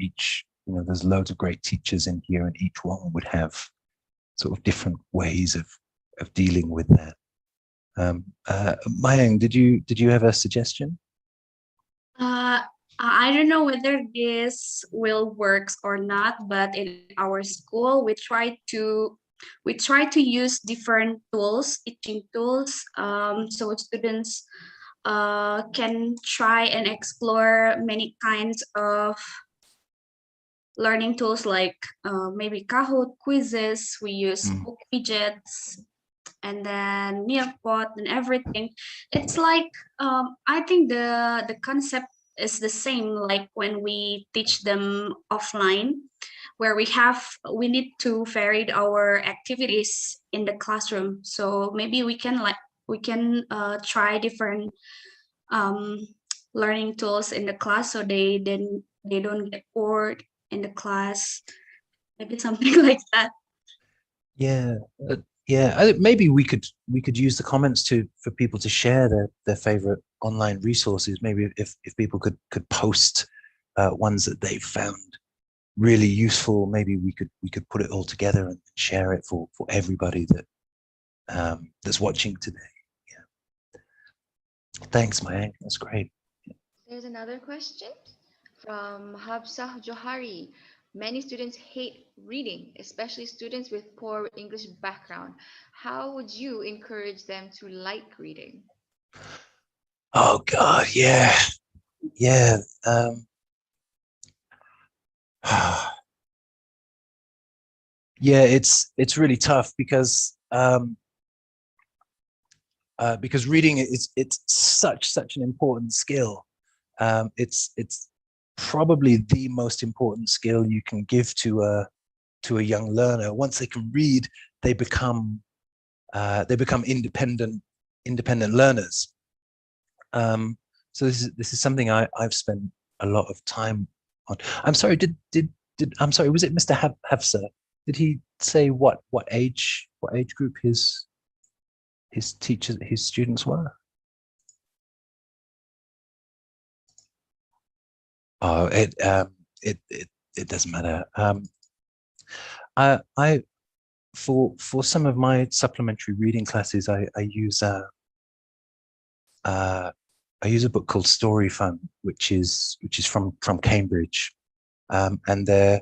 there's loads of great teachers in here, and each one would have sort of different ways of dealing with that. Mayang, did you have a suggestion? I don't know whether this will work or not, but in our school we try to use different tools, teaching tools, so students can try and explore many kinds of learning tools, like maybe Kahoot, quizzes. We use book widgets, and then Nearpod and everything. It's like I think the concept is the same like when we teach them offline, where we need to vary our activities in the classroom. So maybe we can try different learning tools in the class, so they don't get bored in the class. Maybe something like that. Yeah. I think maybe we could use the comments for people to share their favorite online resources. Maybe if people could post ones that they've found really useful, maybe we could put it all together and share it for everybody that's watching today. Yeah. Thanks, Mayank. That's great. There's another question from Habsah Johari. Many students hate reading, especially students with poor English background. How would you encourage them to like reading? Oh God, yeah. Yeah. Yeah, it's really tough because reading it's such an important skill. It's probably the most important skill you can give to a young learner. Once they can read, they become independent learners. So this is something I've spent a lot of time on. I'm sorry, I'm sorry, was it Mr. Hafsa? Did he say what age group his students were? Oh, it doesn't matter. I for some of my supplementary reading classes, I use a book called Story Fun, which is from Cambridge, and the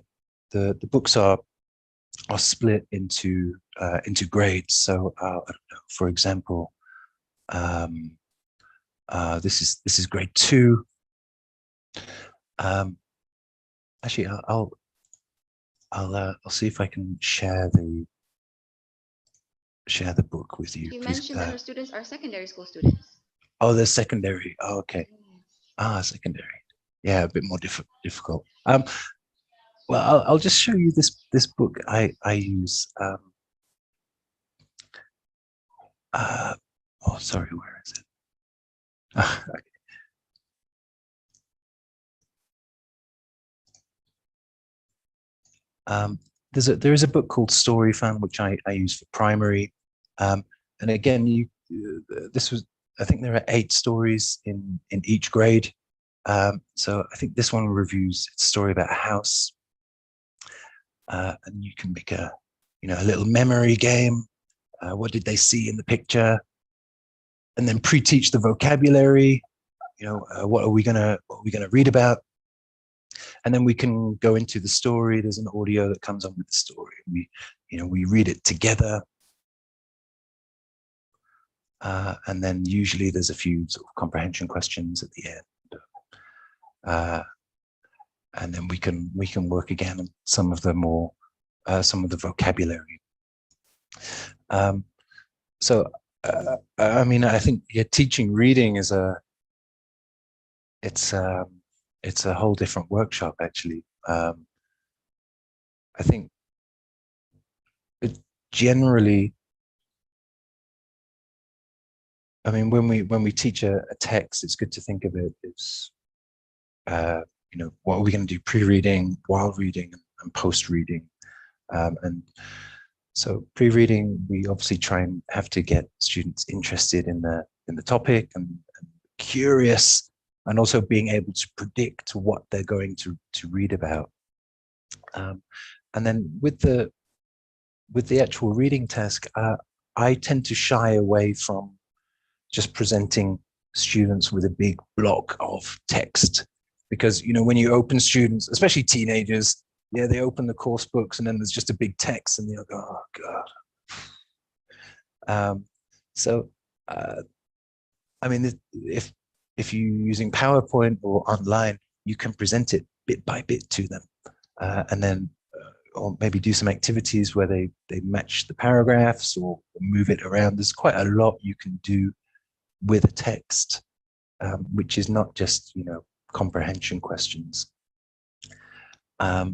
books are are split into grades. So I don't know, for example, this is grade 2. Actually, I'll see if I can share the book with you. You Please. mentioned that her students are secondary school students. Oh, they're secondary. Oh, okay. Secondary. Yeah, a bit more difficult. Well, I'll just show you this book I use. Oh, sorry, where is it? Okay. There is a book called Story Fun, which I use for primary. And again, I think there are 8 stories in each grade. So I think this one reviews a story about a house. And you can make a little memory game. What did they see in the picture? And then pre-teach the vocabulary. What are we gonna read about? And then we can go into the story. There's an audio that comes on with the story. We read it together. And then usually there's a few sort of comprehension questions at the end. And then we can work again on some of the vocabulary. I mean, I think teaching reading is it's a whole different workshop, actually. I think it generally, I mean, when we teach a text, it's good to think of it as what are we going to do pre-reading, while reading, and post-reading. And so pre-reading, we obviously try and have to get students interested in the topic and curious, and also being able to predict what they're going to read about. And then with the actual reading task, I tend to shy away from just presenting students with a big block of text, because when you open students, especially teenagers, they open the course books and then there's just a big text and they'll go, oh God. I mean, if you're using PowerPoint or online, you can present it bit by bit to them, and then or maybe do some activities where they match the paragraphs or move it around. There's quite a lot you can do with a text, which is not just comprehension questions. I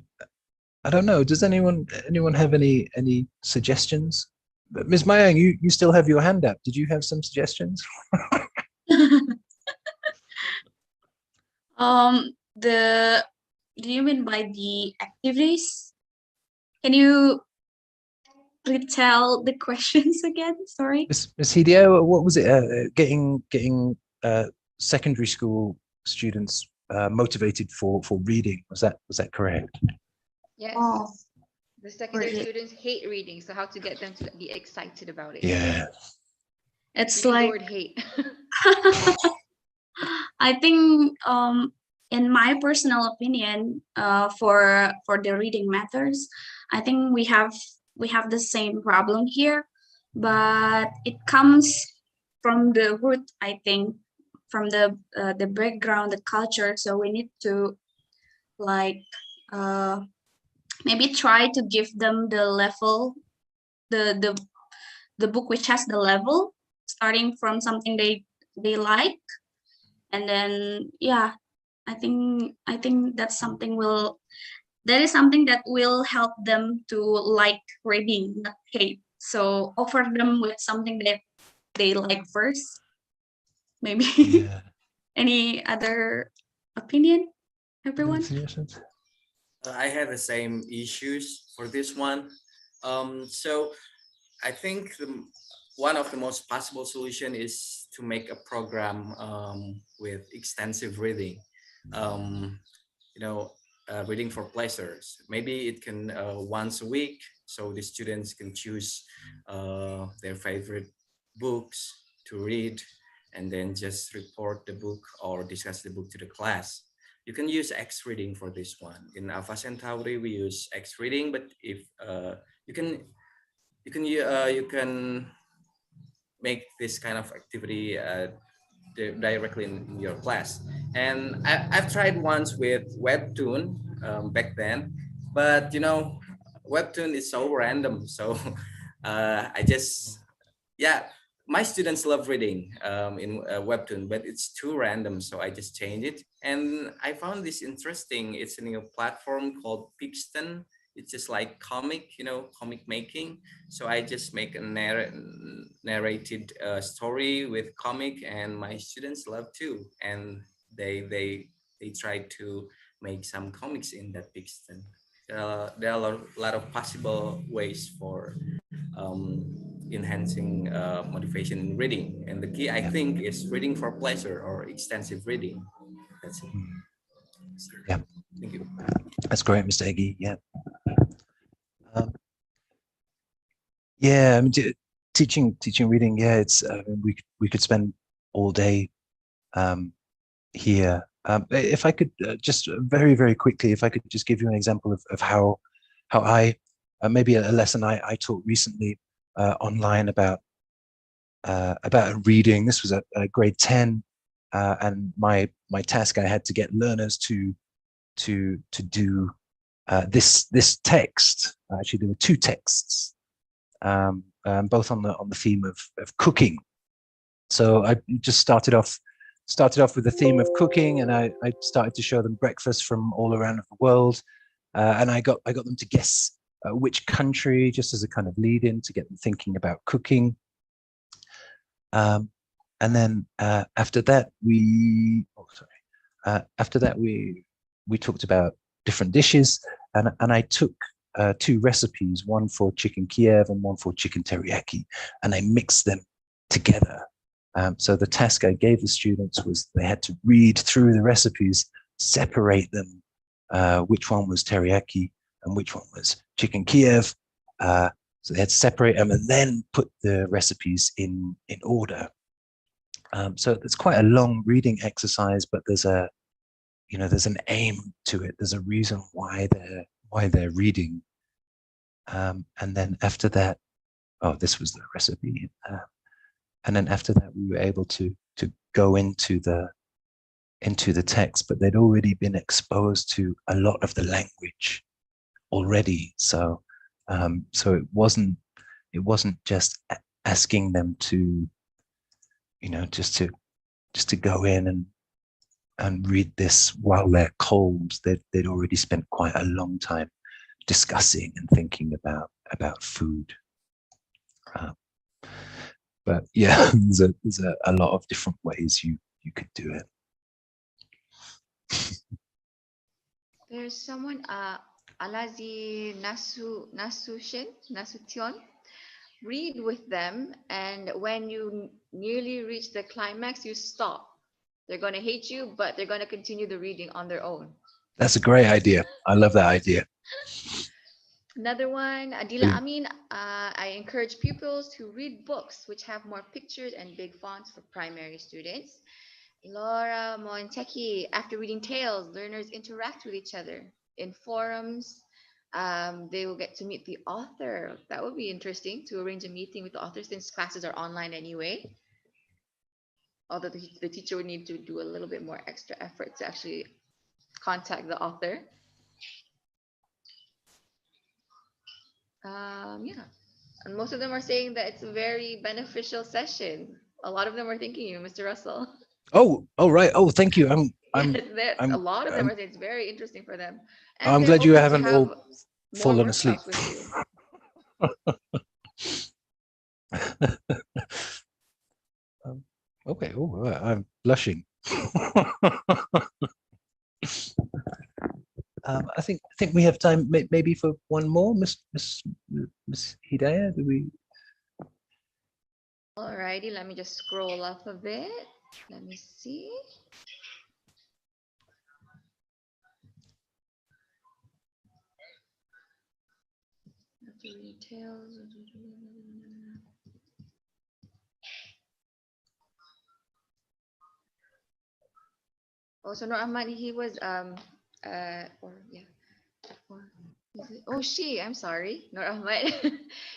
don't know. Does anyone have any suggestions? Ms. Mayang, you still have your hand up. Did you have some suggestions? Do you mean by the activities? Can you retell the questions again? Sorry. Ms. Hideo, what was it? Getting secondary school students motivated for reading. Was that correct? Yes. Oh. The secondary students hate reading, so how to get them to be excited about it? Yeah. It's Use the like word hate. I think in my personal opinion, for the reading methods, I think we have the same problem here, but it comes from the root, I think, from the background, the culture. So we need to maybe try to give them the level, the book which has the level, starting from something they like, and then I think that's something that will help them to like reading, not hate. So offer them with something that they like first, maybe. Yeah. Any other opinion, everyone? I had the same issues for this one. So I think one of the most possible solution is to make a program with extensive reading. Reading for pleasures. Maybe it can once a week, so the students can choose their favorite books to read, and then just report the book or discuss the book to the class. You can use X reading for this one. In Alpha Centauri, we use X reading, but if you can you can make this kind of activity directly in your class. And I've tried once with Webtoon back then, but you know, Webtoon is so random. So I just, yeah, my students love reading in Webtoon, but it's too random. So I just changed it. And I found this interesting. It's a new platform called Pixton. It's just like comic, you know, comic making. So I just make a narrated story with comic, and my students love too. And they try to make some comics in that Pixton. There are a lot of possible ways for enhancing motivation in reading. And the key, I think, is reading for pleasure or extensive reading. That's it. Yeah. Thank you. That's great, Mr. Eggy. Yeah. Yeah, I mean, teaching reading. Yeah, it's we could spend all day here. If I could just very quickly, if I could just give you an example of how I maybe a lesson I taught recently online about reading. This was a grade 10, and my task, I had to get learners to do this text. Actually, there were two texts, both on the theme of cooking. So I just started off with the theme of cooking, and I started to show them breakfast from all around the world, and I got them to guess which country, just as a kind of lead in to get them thinking about cooking. And then after that we talked about different dishes, and I took two recipes, one for chicken Kiev and one for chicken teriyaki, and I mixed them together. So the task I gave the students was they had to read through the recipes, separate them, which one was teriyaki and which one was chicken Kiev. So they had to separate them and then put the recipes in order. So it's quite a long reading exercise, but there's an aim to it. There's a reason why they're reading. And then after that, this was the recipe. And then after that, we were able to go into the text, but they'd already been exposed to a lot of the language already. So it wasn't just asking them to, just to go in and read this while they're cold. They'd already spent quite a long time discussing and thinking about food. But yeah, there's a lot of different ways you could do it. There's someone, Alazi Nasution. Read with them, and when you nearly reach the climax, you stop. They're going to hate you, but they're going to continue the reading on their own. That's a great idea. I love that idea. Another one, Adila Amin, I encourage pupils to read books which have more pictures and big fonts for primary students. Laura Montecchi, after reading tales, learners interact with each other in forums. They will get to meet the author. That would be interesting, to arrange a meeting with the author, since classes are online anyway. Although the teacher would need to do a little bit more extra effort to actually contact the author. Yeah, and most of them are saying that it's a very beneficial session. A lot of them are thanking you, Mr. Russell. Oh, right. Oh, thank you. A lot of them are saying it's very interesting for them. And I'm glad you haven't all fallen asleep. Okay. Oh, I'm blushing. I think we have time maybe for one more, Miss Hidayah. Do we? Alrighty, let me just scroll up a bit. Let me see. Details. Oh, so Nur Ahmad, he was Oh, I'm sorry, Nur Ahmad.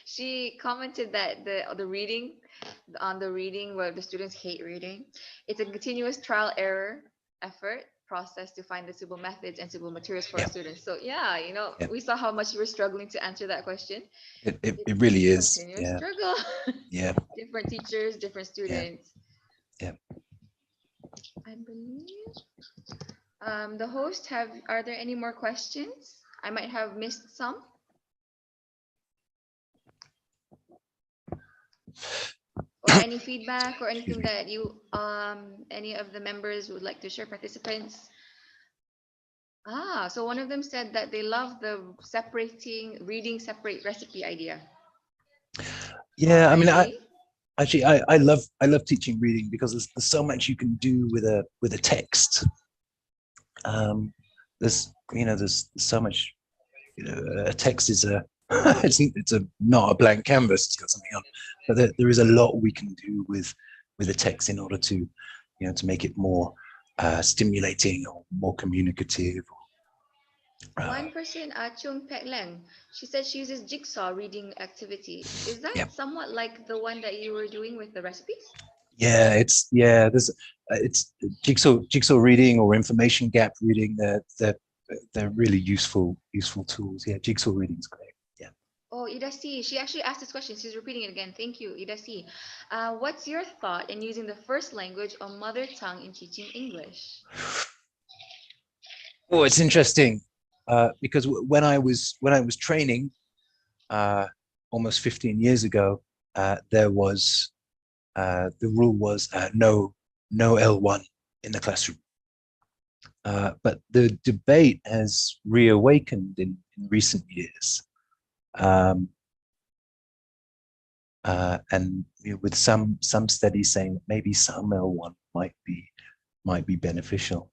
She commented that the reading on the reading where the students hate reading. It's a continuous trial error effort process to find the suitable methods and suitable materials for our students. So yeah, we saw how much you were struggling to answer that question. It really is. Continuous Yeah. struggle. Yeah. Different teachers, different students. Yeah. I believe. The host, are there any more questions? I might have missed some. Or any feedback or anything that you any of the members would like to share, participants? So one of them said that they love the reading separate recipe idea. Yeah, I mean, Really? I love teaching reading because there's so much you can do with a text. There's so much. A text is it's not a blank canvas. It's got something on, but there is a lot we can do with a text in order to to make it more stimulating or more communicative. One person, Chung Pek Leng, she said she uses jigsaw reading activity. Is that somewhat like the one that you were doing with the recipes? Yeah, there's it's jigsaw reading or information gap reading. They're really useful tools. Yeah, jigsaw reading is great. Yeah. Oh, Ida C. She actually asked this question. She's repeating it again. Thank you, Ida C. What's your thought in using the first language or mother tongue in teaching English? Oh, it's interesting because when I was training almost 15 years ago, there was the rule was no L1 in the classroom. But the debate has reawakened in recent years. And with some studies saying that maybe some L1 might be beneficial.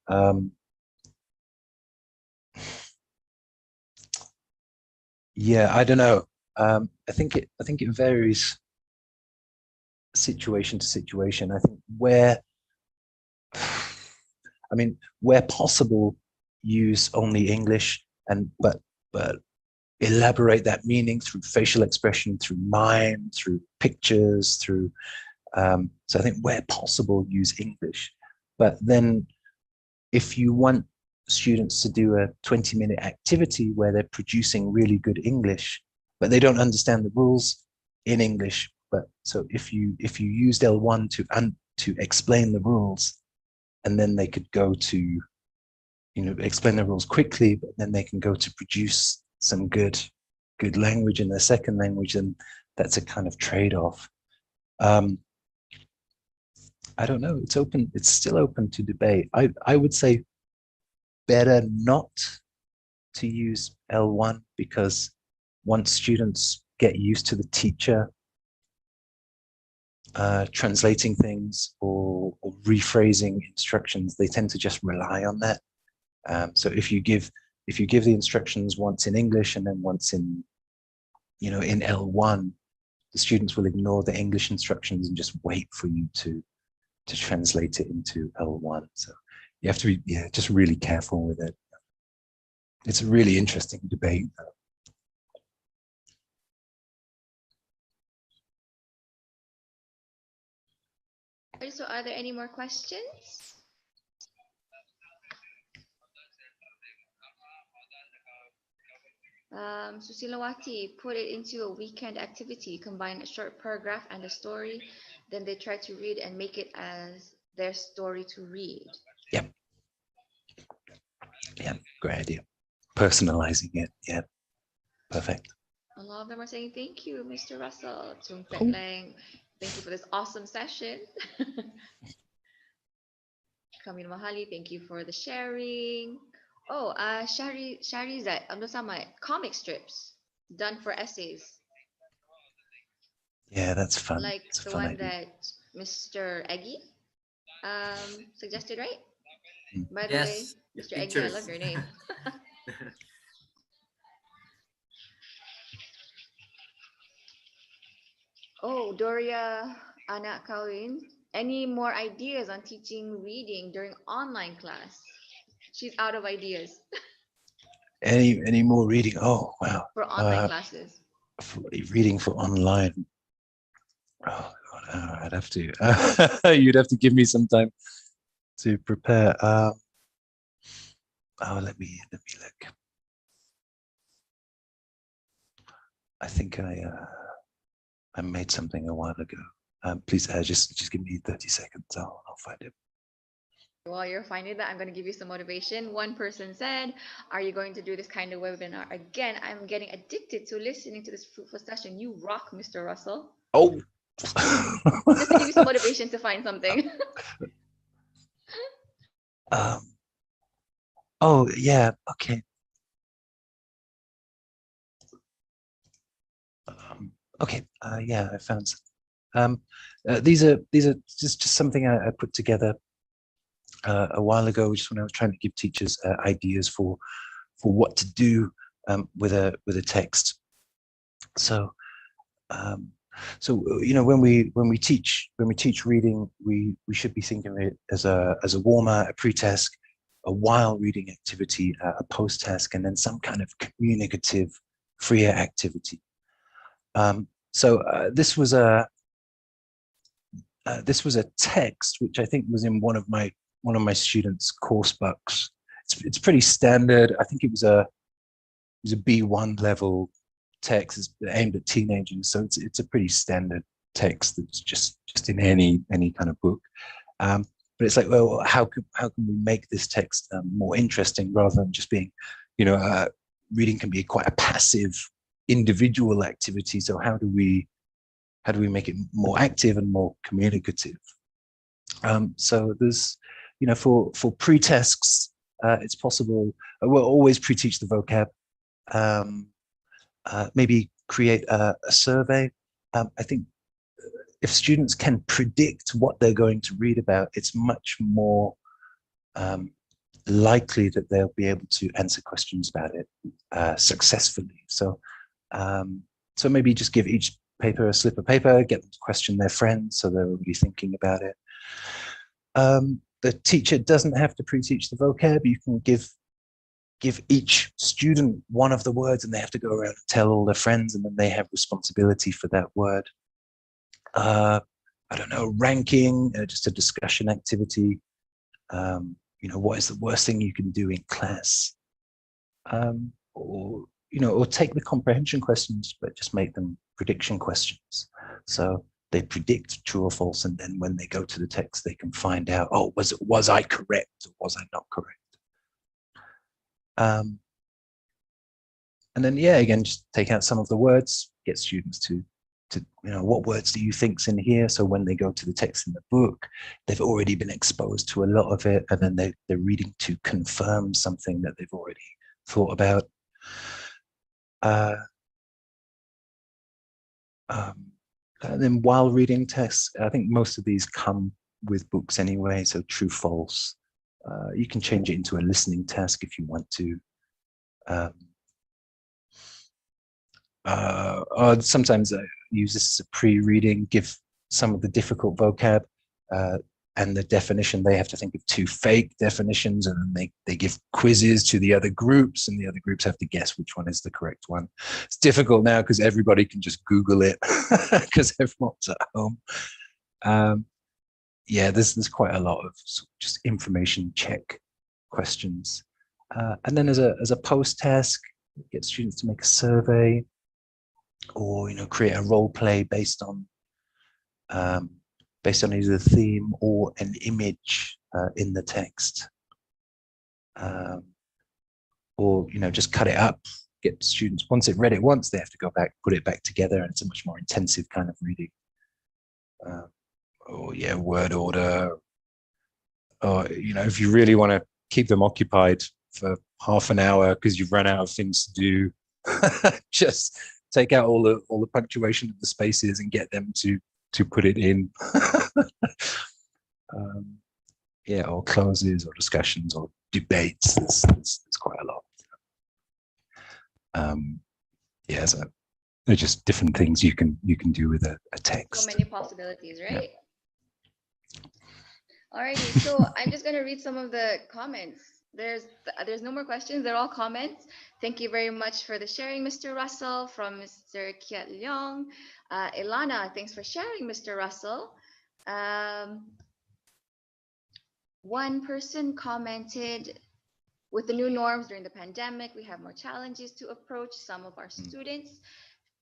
Yeah, I don't know. I think it varies situation to situation. I think where possible, use only English, but elaborate that meaning through facial expression, through mime, through pictures, through so I think where possible, use English. But then if you want students to do a 20-minute activity where they're producing really good English, but they don't understand the rules in English, but so if you used L1 to explain the rules, and then they could go to explain the rules quickly, but then they can go to produce some good language in their second language, and that's a kind of trade-off. I don't know. It's still open to debate. I would say better not to use L1, because once students get used to the teacher translating things or rephrasing instructions, they tend to just rely on that. So if you give the instructions once in English and then once in in L1, the students will ignore the English instructions and just wait for you to translate it into L1. So you have to be just really careful with it. It's a really interesting debate. So are there any more questions? Susilawati, put it into a weekend activity, combine a short paragraph and a story, then they try to read and make it as their story to read. Yep. Yeah, great idea. Personalizing it, yeah, perfect. A lot of them are saying thank you, Mr. Russell, Chung Pek Leng. Thank you for this awesome session. Kamil Mahali, thank you for the sharing. Oh, Sharizat, sama comic strips done for essays. Yeah, that's fun. Like it's the fun one idea. that Mr. Eggy suggested, right? By the Yes, way, Mr. Eggy, I love your name. Oh, Doria Anak Kawin, any more ideas on teaching reading during online class? She's out of ideas. Any more reading? Oh wow. For online classes. For reading for online. Oh God, I'd have to. You'd have to give me some time to prepare. Oh, let me look. I think I made something a while ago. Please, just give me 30 seconds. I'll find it. While you're finding that, I'm going to give you some motivation. One person said, are you going to do this kind of webinar again? I'm getting addicted to listening to this fruitful session. You rock, Mr. Russell. Oh. Just to give you some motivation to find something. Oh yeah, okay. Okay, yeah, I found some. These are just something I put together a while ago, just when I was trying to give teachers ideas for what to do with a text. So you know, when we teach reading, we should be thinking of it as a warmer, a pre-task, a while reading activity, a post-task, and then some kind of communicative, freer activity. This was a text which I think was in one of my students' course books. It's pretty standard. I think it was a B1 level text. It's aimed at teenagers, so it's a pretty standard text that's just in any kind of book. But it's like, well, how can we make this text more interesting rather than just being, you know, reading can be quite a passive individual activity. So how do we make it more active and more communicative? So there's, you know, for pre-tasks, it's possible. We'll always pre-teach the vocab. Maybe create a survey. I think if students can predict what they're going to read about, it's much more likely that they'll be able to answer questions about it successfully. So maybe just give each paper a slip of paper, get them to question their friends so they're already thinking about it. The teacher doesn't have to pre-teach the vocab. You can give each student one of the words and they have to go around and tell all their friends, and then they have responsibility for that word. I don't know, ranking, just a discussion activity. You know, what is the worst thing you can do in class? Or, you know, or take the comprehension questions, but just make them prediction questions. So they predict true or false, and then when they go to the text, they can find out, oh, was I correct or was I not correct? And then, yeah, again, just take out some of the words, get students to you know, what words do you think's in here? So when they go to the text in the book, they've already been exposed to a lot of it, and then they're reading to confirm something that they've already thought about. And then while reading tests, I think most of these come with books anyway, so true, false. You can change it into a listening task if you want to. Sometimes I use this as a pre-reading, give some of the difficult vocab and the definition. They have to think of two fake definitions, and then they give quizzes to the other groups, and the other groups have to guess which one is the correct one. It's difficult now because everybody can just Google it because everyone's at home. Yeah, there's quite a lot of just information check questions. And then as a post-task, get students to make a survey, or, you know, create a role play based on either the theme or an image in the text, or, you know, just cut it up. Get students, once they've read it once, they have to go back, put it back together, and it's a much more intensive kind of reading. Or yeah, word order. Or, you know, if you really want to keep them occupied for half an hour because you've run out of things to do, just take out all the punctuation of the spaces and get them to put it in. Yeah, or clauses or discussions or debates. There's quite a lot. Yeah, so they're just different things you can do with a text. So many possibilities, right? Yeah. Alrighty, so I'm just gonna read some of the comments There's no more questions. They're all comments. Thank you very much for the sharing, Mr. Russell, from Mr. Kiat Leong. Ilana, thanks for sharing, Mr. Russell. One person commented, with the new norms during the pandemic, we have more challenges to approach some of our students.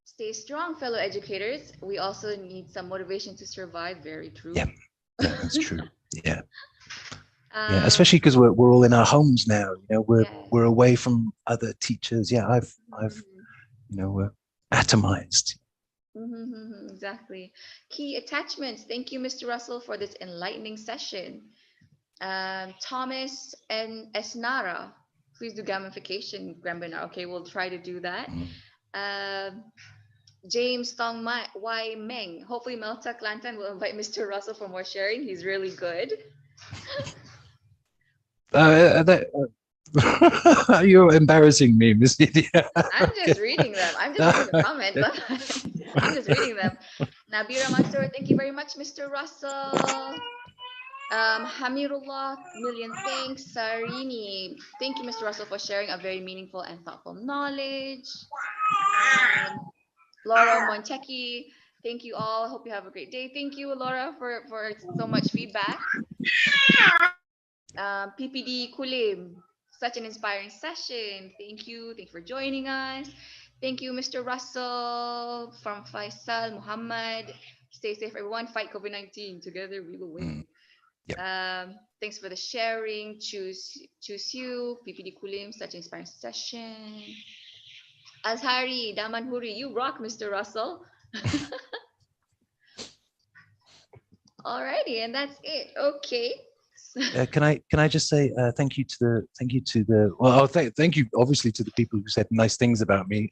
Stay strong, fellow educators. We also need some motivation to survive. Very true. Yeah, that's true. Yeah. Yeah, especially because we're all in our homes now. You know, we're away from other teachers. Yeah, I've you know, atomized. Exactly. Key attachments. Thank you, Mr. Russell, for this enlightening session. Thomas and Esnara, please do gamification, Grambinar. Okay, we'll try to do that. James Tong Y Meng. Hopefully, Melta Kelantan will invite Mr. Russell for more sharing. He's really good. You're embarrassing me, Miss Lydia. I'm just reading them. I'm just reading the comments. I'm just reading them. Nabira Mansour, thank you very much, Mr. Russell. Hamirullah, million thanks. Sarini, thank you, Mr. Russell, for sharing a very meaningful and thoughtful knowledge. Laura Montecchi, thank you all. Hope you have a great day. Thank you, Laura, for so much feedback. PPD Kulim, such an inspiring session. Thank you. Thank you for joining us. Thank you, Mr. Russell, from Faisal Muhammad. Stay safe, everyone. Fight COVID-19. Together we will win. Thanks for the sharing. Choose you. PPD Kulim, such an inspiring session. Azhari Damanhuri, you rock, Mr. Russell. Alrighty, and that's it. Okay. Can I just say thank you to the thank you obviously to the people who said nice things about me.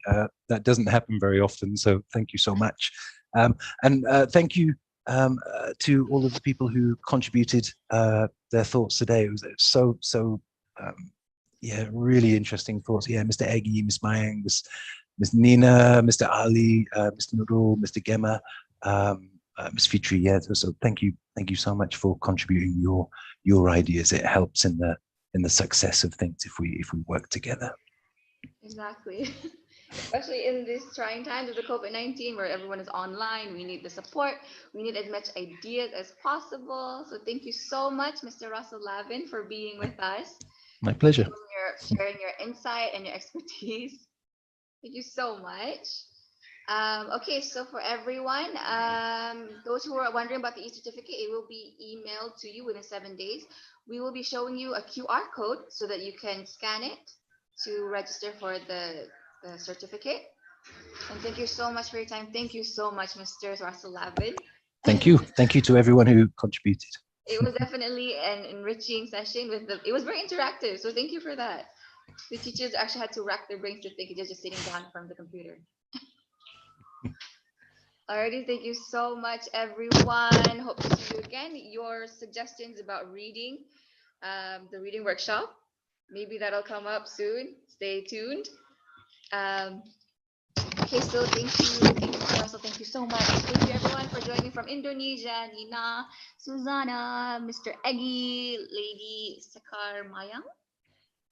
That doesn't happen very often, so thank you so much. And thank you to all of the people who contributed their thoughts today. It was so yeah, really interesting thoughts. Yeah, Mr. Eggy, Miss Mayang, Miss Nina, Mr. Ali, Mr. Nurul, Mr. Gemma, Miss Fitri. Yeah, so thank you so much for contributing your ideas. It helps in the success of things if we work together. Exactly. Especially in these trying times of the COVID-19 where everyone is online, we need the support. We need as much ideas as possible. So thank you so much, Mr. Russell Lavin, for being with us. My pleasure. Sharing your insight and your expertise. Thank you so much. Okay, so for everyone, those who are wondering about the e-certificate, it will be emailed to you within 7 days. We will be showing you a QR code so that you can scan it to register for the certificate. And thank you so much for your time. Thank you so much, Mr. Russell Lavin. Thank you to everyone who contributed. It was definitely an enriching session it was very interactive, so thank you for that. The teachers actually had to rack their brains to think they're just sitting down in front of the computer. Alrighty, thank you so much, everyone. Hope to see you again. Your suggestions about reading, the reading workshop, maybe that'll come up soon. Stay tuned. Okay, so thank you, Mr. Russell. Thank you so much. Thank you, everyone, for joining from Indonesia. Nina, Susanna, Mr. Eggy, Lady Sekar Mayang,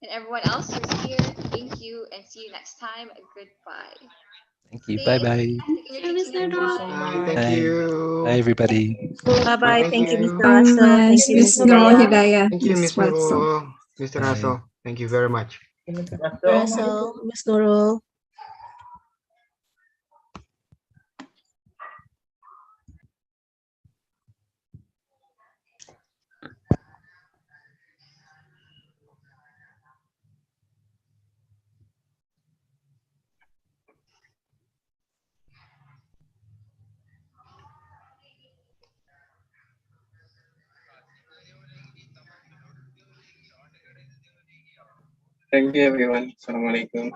and everyone else who's here. Thank you, and see you next time. Goodbye. Thank you. Bye bye. Thank you so much. Thank you. Bye everybody. Bye bye. Thank you, Mr. Bye, Russell. Thank Miss you, Miss Mr. Nurul Daya. Hidayah. Thank you, Miss Russell. Nurul, Mr. Russell. Thank you very much. Russell, Miss Nurul. Thank you everyone. Assalamualaikum.